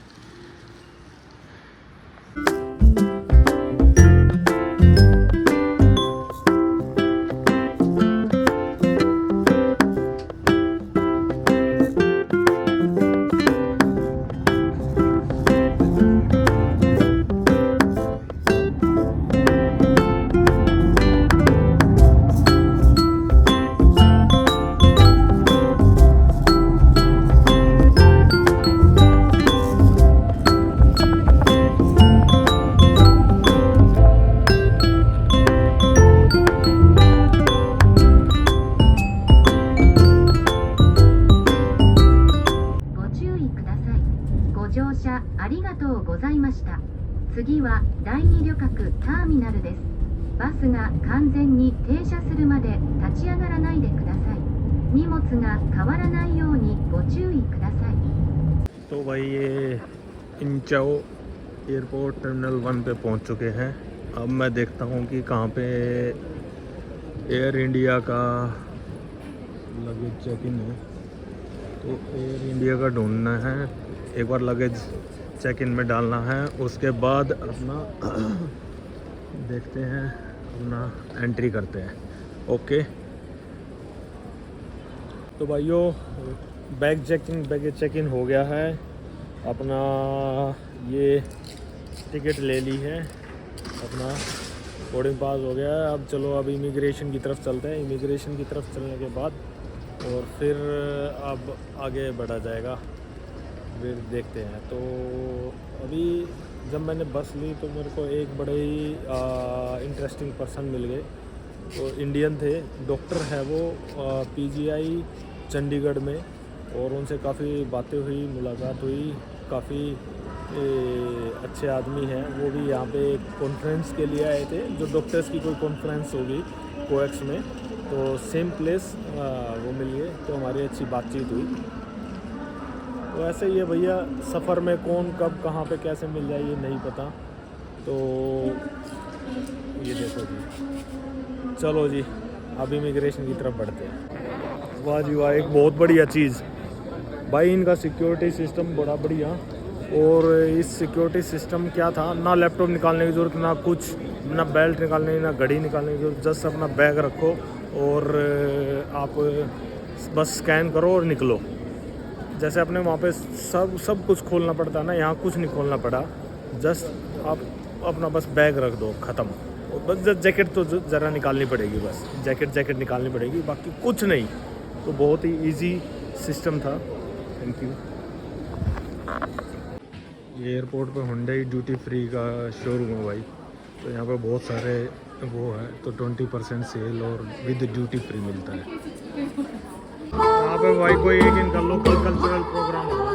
次は第2旅客ターミナルです。バスが完全に停車するまで立ち上がらないでください。荷物が変わらないようにご注意ください。तो भाई ये इंचाओ एयरपोर्ट टर्मिनल 1 पे पहुंच चुके हैं। अब मैं देखता हूं कि कहां पे एयर इंडिया का लगेज चेक इन है। तो एयर इंडिया का ढूंढना है, एक बार लगेज चेक इन में डालना है, उसके बाद अपना देखते हैं, अपना एंट्री करते हैं। ओके, तो भाइयों बैगेज चेक इन हो गया है। अपना ये टिकट ले ली है, अपना बोर्डिंग पास हो गया है। अब चलो, अब इमिग्रेशन की तरफ चलते हैं। इमिग्रेशन की तरफ चलने के बाद और फिर अब आगे बढ़ा जाएगा, फिर देखते हैं। तो अभी जब मैंने बस ली तो मेरे को एक बड़े ही इंटरेस्टिंग पर्सन मिल गए। तो इंडियन थे, डॉक्टर है वो, पीजीआई चंडीगढ़ में, और उनसे काफ़ी बातें हुई, मुलाकात हुई। काफ़ी अच्छे आदमी हैं। वो भी यहाँ पे कॉन्फ्रेंस के लिए आए थे, जो डॉक्टर्स की कोई कॉन्फ्रेंस होगी कोएक्स में, तो सेम प्लेस वो मिल गए, तो हमारी अच्छी बातचीत हुई। तो ऐसे ही है भैया, सफ़र में कौन कब कहाँ पे कैसे मिल जाए ये नहीं पता। तो ये देखो जी, चलो जी अब इमिग्रेशन की तरफ बढ़ते हैं। वाह जी वाह, एक बहुत बढ़िया चीज़ भाई, इनका सिक्योरिटी सिस्टम बड़ा बढ़िया। और इस सिक्योरिटी सिस्टम क्या था, ना लैपटॉप निकालने की ज़रूरत, ना कुछ, ना बेल्ट निकालने की, ना घड़ी निकालने की ज़रूरत। जस्ट अपना बैग रखो और आप बस स्कैन करो और निकलो। जैसे अपने वहाँ पे सब कुछ खोलना पड़ता है ना, यहाँ कुछ नहीं खोलना पड़ा। जस्ट आप अपना बस बैग रख दो, ख़त्म। बस जैकेट तो ज़रा निकालनी पड़ेगी, बस जैकेट निकालनी पड़ेगी, बाकी कुछ नहीं। तो बहुत ही इजी सिस्टम था। Thank you. ये एयरपोर्ट पे हुंडई ड्यूटी फ्री का शोरूम है भाई। तो यहाँ पे बहुत सारे वो है, तो 20% सेल और विद ड्यूटी फ्री मिलता है। यहाँ पे भाई कोई एक इनका लोकल कल्चरल प्रोग्राम हो रहा है।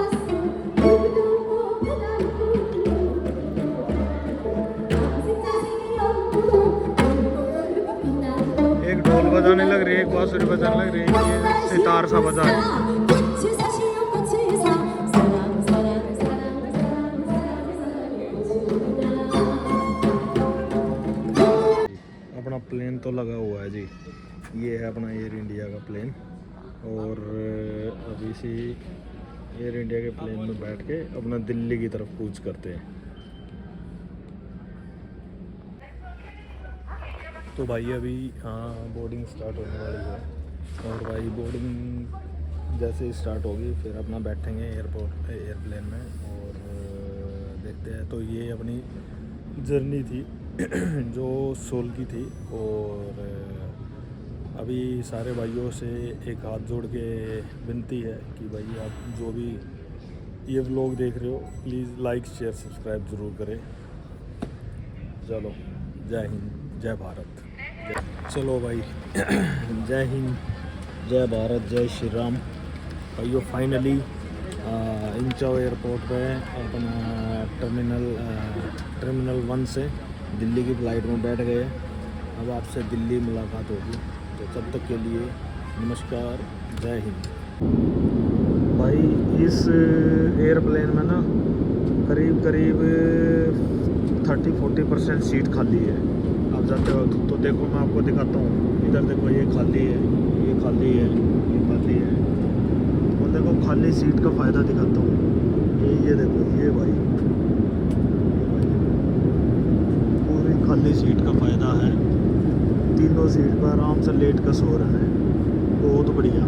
एक ढोल बजाने लग रही है, एक बांसुरी बजाने लग रही है, ये सितार सा बजा रही है। अपना प्लेन तो लगा हुआ है जी, ये है अपना एयर इंडिया का प्लेन। और अभी से एयर इंडिया के प्लेन में बैठ के अपना दिल्ली की तरफ कूच करते हैं। तो भाई अभी बोर्डिंग स्टार्ट होने वाली है, और भाई बोर्डिंग जैसे ही स्टार्ट होगी फिर अपना बैठेंगे एयरप्लेन में और देखते हैं। तो ये अपनी जर्नी थी जो सोल की थी। और अभी सारे भाइयों से एक हाथ जोड़ के विनती है कि भाई आप जो भी ये व्लॉग देख रहे हो प्लीज़ लाइक शेयर सब्सक्राइब ज़रूर करें। चलो, जय हिंद जय भारत। चलो भाई जय हिंद जय भारत जय श्री राम। भाइयों फाइनली इंचाओ एयरपोर्ट पे अपना टर्मिनल 1 से दिल्ली की फ़्लाइट में बैठ गए। अब आपसे दिल्ली मुलाकात होगी, तो तब तक के लिए नमस्कार, जय हिंद। भाई इस एयरप्लेन में ना करीब 30-40% सीट खाली है। आप जाते हो तो देखो, मैं आपको दिखाता हूँ। इधर देखो, ये खाली है, ये खाली है, ये खाली है। और देखो खाली सीट का फ़ायदा दिखाता हूँ। ये देखो, ये भाई पूरी खाली सीट का फ़ायदा है। तीनों सीट पर आराम से लेट कर सो रहे हैं, बहुत बढ़िया।